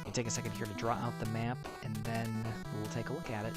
We'll take a second here to draw out the map, and then we'll take a look at it.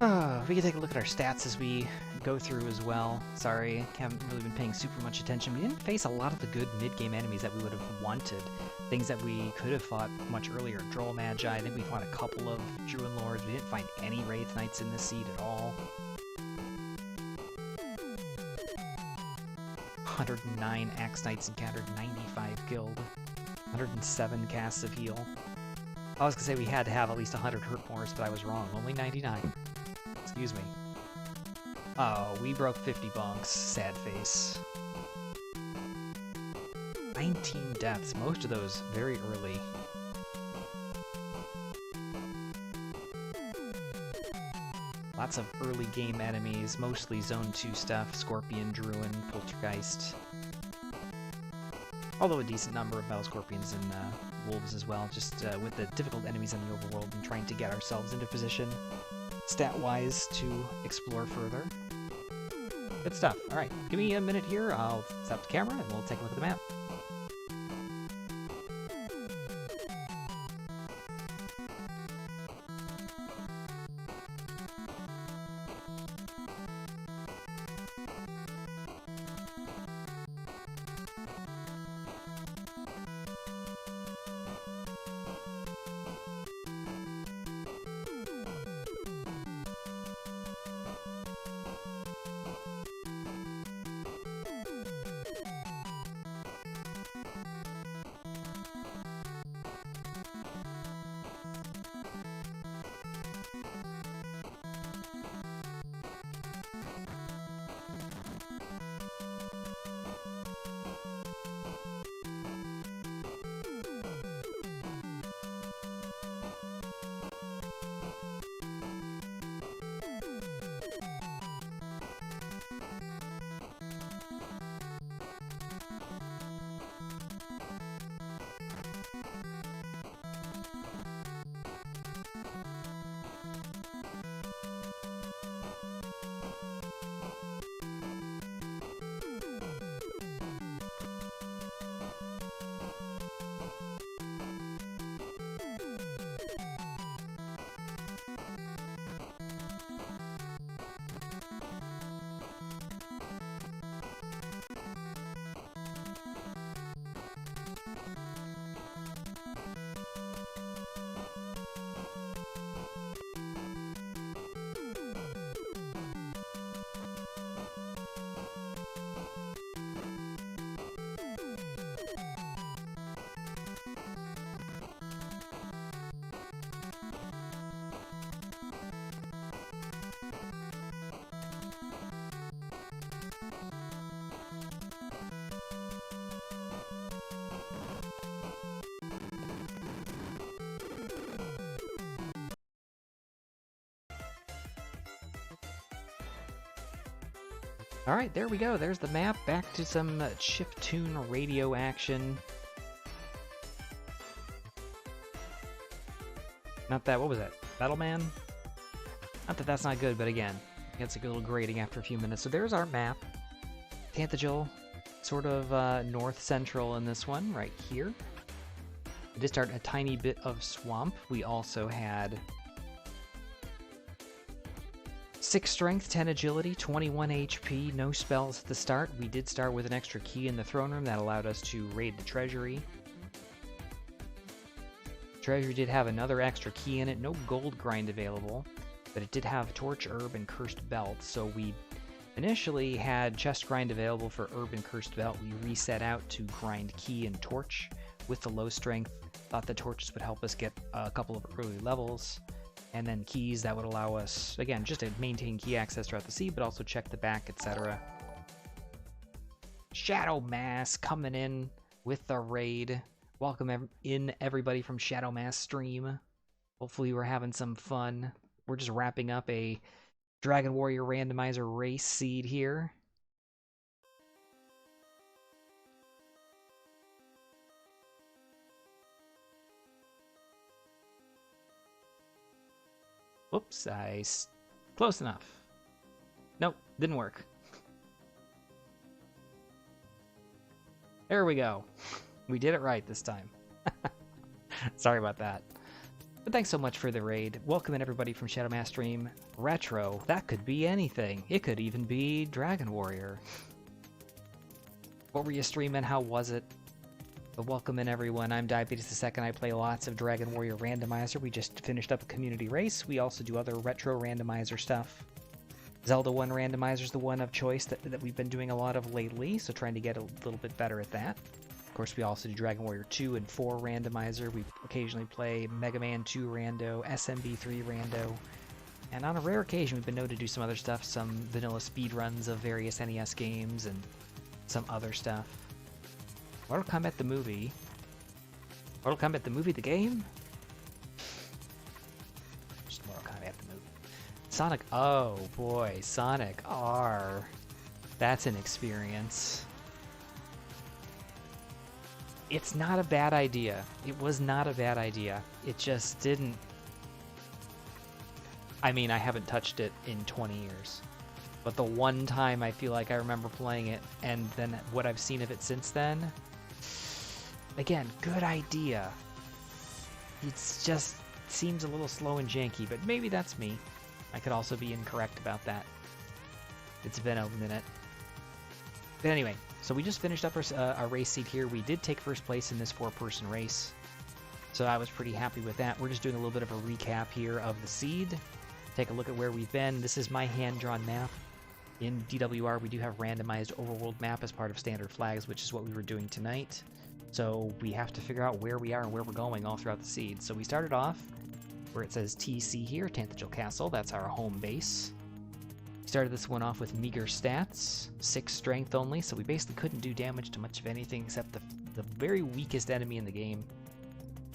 We can take a look at our stats as we go through as well. Sorry, haven't really been paying super much attention. We didn't face a lot of the good mid-game enemies that we would have wanted. Things that we could have fought much earlier. Droll Magi, I think we fought a couple of Druid Lords. We didn't find any Wraith Knights in this seed at all. 109 Axe Knights encountered, 95 killed, 107 casts of heal. I was gonna say we had to have at least 100 hurt points, but I was wrong. Only 99. Excuse me. Oh, we broke 50 bunks. Sad face. 19 deaths, most of those very early. Lots of early game enemies, mostly Zone 2 stuff, Scorpion, Druid, Poltergeist. Although a decent number of Battle Scorpions and Wolves as well, just with the difficult enemies in the overworld and trying to get ourselves into position, stat-wise, to explore further. Good stuff. Alright, give me a minute here, I'll stop the camera and we'll take a look at the map. Alright, there we go. There's the map. Back to some chiptune radio action. Not that, what was that? Battleman? Not that that's not good, but again, it gets a good little grading after a few minutes. So there's our map. Tanthagil, sort of north-central in this one, right here. We did start a tiny bit of swamp. We also had 6 strength, 10 agility, 21 HP, no spells at the start. We did start with an extra key in the throne room that allowed us to raid the treasury. Treasury did have another extra key in it, no gold grind available, but it did have torch, herb, and cursed belt. So we initially had chest grind available for herb and cursed belt. We reset out to grind key and torch with the low strength. Thought the torches would help us get a couple of early levels. And then keys that would allow us, again, just to maintain key access throughout the sea, but also check the back, etc. Shadow Mass coming in with the raid. Welcome in everybody from Shadow Mass stream. Hopefully we're having some fun. We're just wrapping up a Dragon Warrior Randomizer race seed here. Whoops, close enough. Nope, didn't work. There we go. We did it right this time. Sorry about that. But thanks so much for the raid. Welcome in everybody from Shadow Mass Stream. Retro, that could be anything. It could even be Dragon Warrior. What were you streaming? How was it? But welcome in everyone. I'm Diabetes2. I play lots of Dragon Warrior Randomizer. We just finished up a community race. We also do other retro randomizer stuff. Zelda 1 Randomizer is the one of choice that we've been doing a lot of lately, so trying to get a little bit better at that. Of course, we also do Dragon Warrior 2 and 4 Randomizer. We occasionally play Mega Man 2 Rando, SMB 3 Rando, and on a rare occasion we've been known to do some other stuff, some vanilla speedruns of various NES games and some other stuff. Mortal Kombat the movie. Mortal Kombat the movie, the game? Just Mortal Kombat the movie. Sonic, oh boy, Sonic R. That's an experience. It's not a bad idea. It was not a bad idea. It just didn't... I mean, I haven't touched it in 20 years. But the one time I feel like I remember playing it, and then what I've seen of it since then... Again, good idea. It's just seems a little slow and janky, but maybe that's me. I could also be incorrect about that. It's been a minute. But anyway, so we just finished up our race seed here. We did take first place in this 4-person race, so I was pretty happy with that. We're just doing a little bit of a recap here of the seed. Take a look at where we've been. This is my hand-drawn map. In DWR, we do have randomized overworld map as part of standard flags, which is what we were doing tonight. So we have to figure out where we are and where we're going all throughout the seed. So we started off where it says TC here, Tanthagil Castle. That's our home base. We started this one off with meager stats, 6 strength only, so we basically couldn't do damage to much of anything except the very weakest enemy in the game.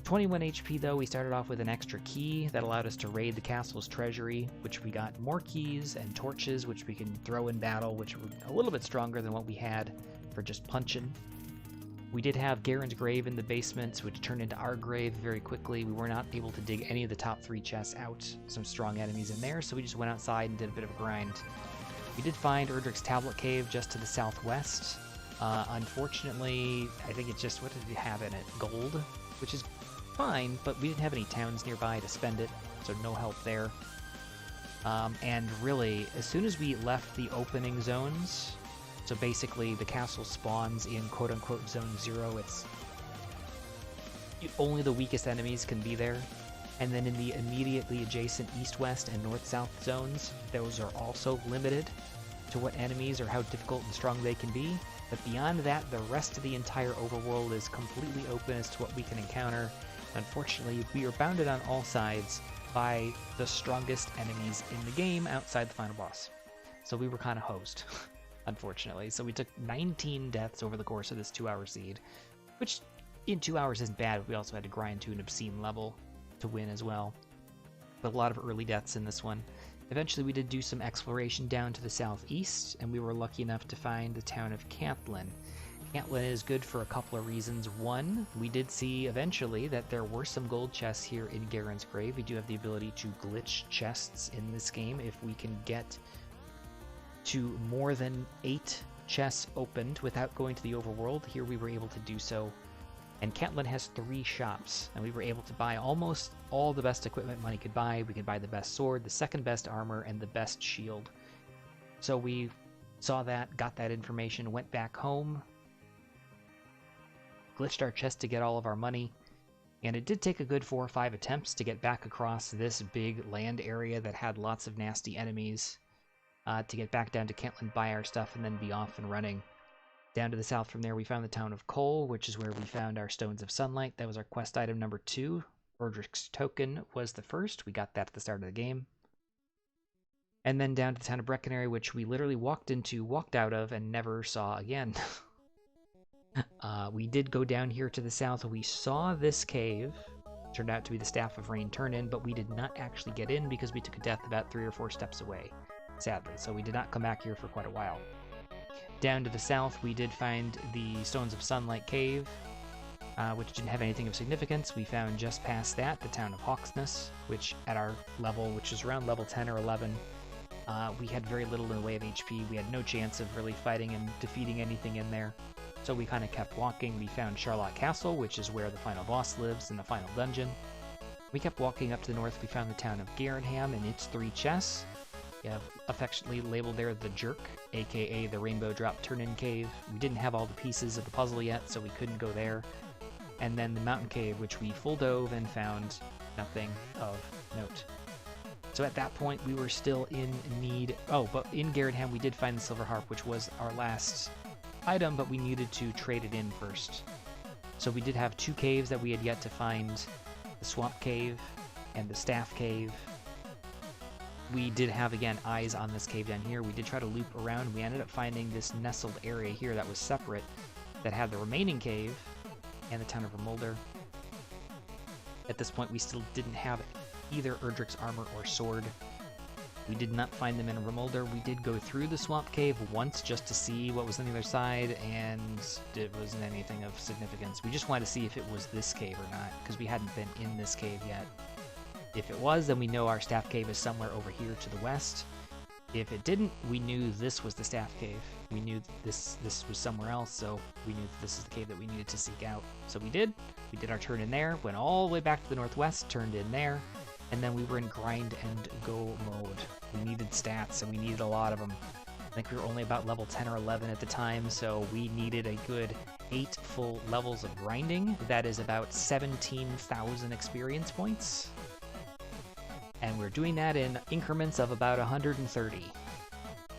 21 HP though. We started off with an extra key that allowed us to raid the castle's treasury, which we got more keys and torches, which we can throw in battle, which were a little bit stronger than what we had for just punching. We did have Garen's grave in the basement, which turned into our grave very quickly. We were not able to dig any of the top 3 chests out. Some strong enemies in there, so we just went outside and did a bit of a grind. We did find Erdrick's Tablet Cave just to the southwest. Unfortunately, I think it's just, what did it have in it? Gold, which is fine, but we didn't have any towns nearby to spend it, so no help there. And really, as soon as we left the opening zones, so basically the castle spawns in quote-unquote zone 0, it's only the weakest enemies can be there, and then in the immediately adjacent east-west and north-south zones, those are also limited to what enemies or how difficult and strong they can be. But beyond that, the rest of the entire overworld is completely open as to what we can encounter. Unfortunately, we are bounded on all sides by the strongest enemies in the game outside the final boss. So we were kind of hosed, unfortunately. So we took 19 deaths over the course of this 2-hour seed, which in 2 hours isn't bad, but we also had to grind to an obscene level to win as well. But a lot of early deaths in this one. Eventually we did do some exploration down to the southeast, and we were lucky enough to find the town of Cantlin. Cantlin is good for a couple of reasons. One, we did see eventually that there were some gold chests here in Garen's grave. We do have the ability to glitch chests in this game if we can get to more than 8 chests opened without going to the overworld. Here we were able to do so. And Cantlin has 3 shops, and we were able to buy almost all the best equipment money could buy. We could buy the best sword, the second best armor, and the best shield. So we saw that, got that information, went back home, glitched our chest to get all of our money, and it did take a good 4 or 5 attempts to get back across this big land area that had lots of nasty enemies, to get back down to Cantlin, buy our stuff, and then be off and running. Down to the south from there, we found the town of Cole, which is where we found our Stones of Sunlight. That was our quest item number 2. Erdrick's Token was the first. We got that at the start of the game. And then down to the town of Breckenary, which we literally walked into, walked out of, and never saw again. We did go down here to the south. We saw this cave. Turned out to be the Staff of Rain turn-in, but we did not actually get in because we took a death about 3 or 4 steps away, sadly. So we did not come back here for quite a while. Down to the south, we did find the Stones of Sunlight Cave, which didn't have anything of significance. We found just past that the town of Hawksness, which at our level, which is around level 10 or 11, we had very little in the way of HP. We had no chance of really fighting and defeating anything in there. So we kind of kept walking. We found Charlotte Castle, which is where the final boss lives in the final dungeon. We kept walking up to the north. We found the town of Garenham and its 3 chests. We have affectionately labeled there the Jerk, aka the Rainbow Drop Turn-In Cave. We didn't have all the pieces of the puzzle yet, so we couldn't go there. And then the Mountain Cave, which we full dove and found nothing of note. So at that point, we were still in need... Oh, but in Garenham, we did find the Silver Harp, which was our last item, but we needed to trade it in first. So we did have 2 caves that we had yet to find, the Swamp Cave and the Staff Cave. We did have, again, eyes on this cave down here. We did try to loop around. We ended up finding this nestled area here that was separate, that had the remaining cave and the town of Remulder. At this point, we still didn't have either Erdrick's armor or sword. We did not find them in Remulder. We did go through the Swamp Cave once just to see what was on the other side, and it wasn't anything of significance. We just wanted to see if it was this cave or not, because we hadn't been in this cave yet. If it was, then we know our Staff Cave is somewhere over here to the west. If it didn't, we knew this was the Staff Cave. We knew this was somewhere else, so we knew that this is the cave that we needed to seek out. So we did. We did our turn in there, went all the way back to the northwest, turned in there, and then we were in grind and go mode. We needed stats, and we needed a lot of them. I think we were only about level 10 or 11 at the time, so we needed a good 8 full levels of grinding. That is about 17,000 experience points. And we're doing that in increments of about 130.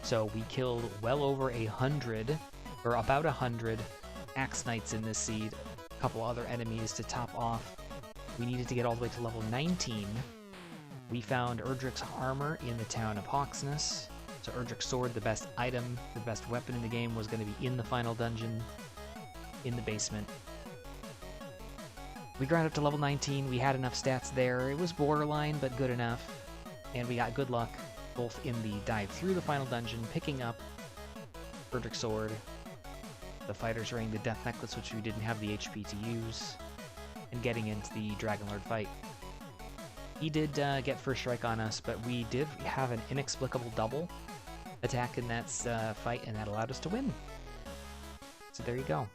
So we killed well over 100, or about 100 Axe Knights in this seed, a couple other enemies to top off. We needed to get all the way to level 19. We found Erdrick's armor in the town of Hawksness. So Erdrick's sword, the best item, the best weapon in the game, was going to be in the final dungeon, in the basement. We grind up to level 19, we had enough stats there. It was borderline, but good enough. And we got good luck, both in the dive through the final dungeon, picking up Erdrick's sword, the Fighter's Ring, the Death Necklace, which we didn't have the HP to use, and getting into the Dragonlord fight. He did get first strike on us, but we did have an inexplicable double attack in that fight, and that allowed us to win. So there you go.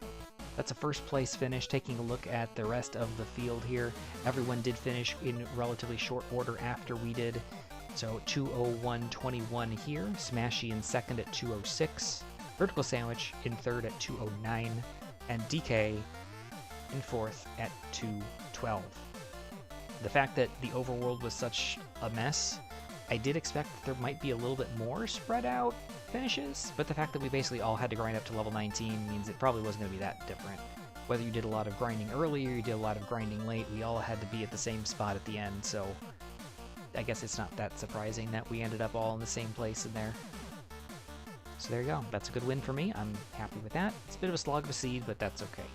That's a first place finish. Taking a look at the rest of the field here, everyone did finish in relatively short order after we did. So 2:01:21 here, Smashy in second at 2:06, Vertical Sandwich in third at 2:09, and DK in fourth at 2:12. The fact that the overworld was such a mess, I did expect that there might be a little bit more spread out finishes, but the fact that we basically all had to grind up to level 19 means it probably wasn't going to be that different. Whether you did a lot of grinding early or you did a lot of grinding late, we all had to be at the same spot at the end, so I guess it's not that surprising that we ended up all in the same place in there. So there you go. That's a good win for me. I'm happy with that. It's a bit of a slog of a seed, but that's okay.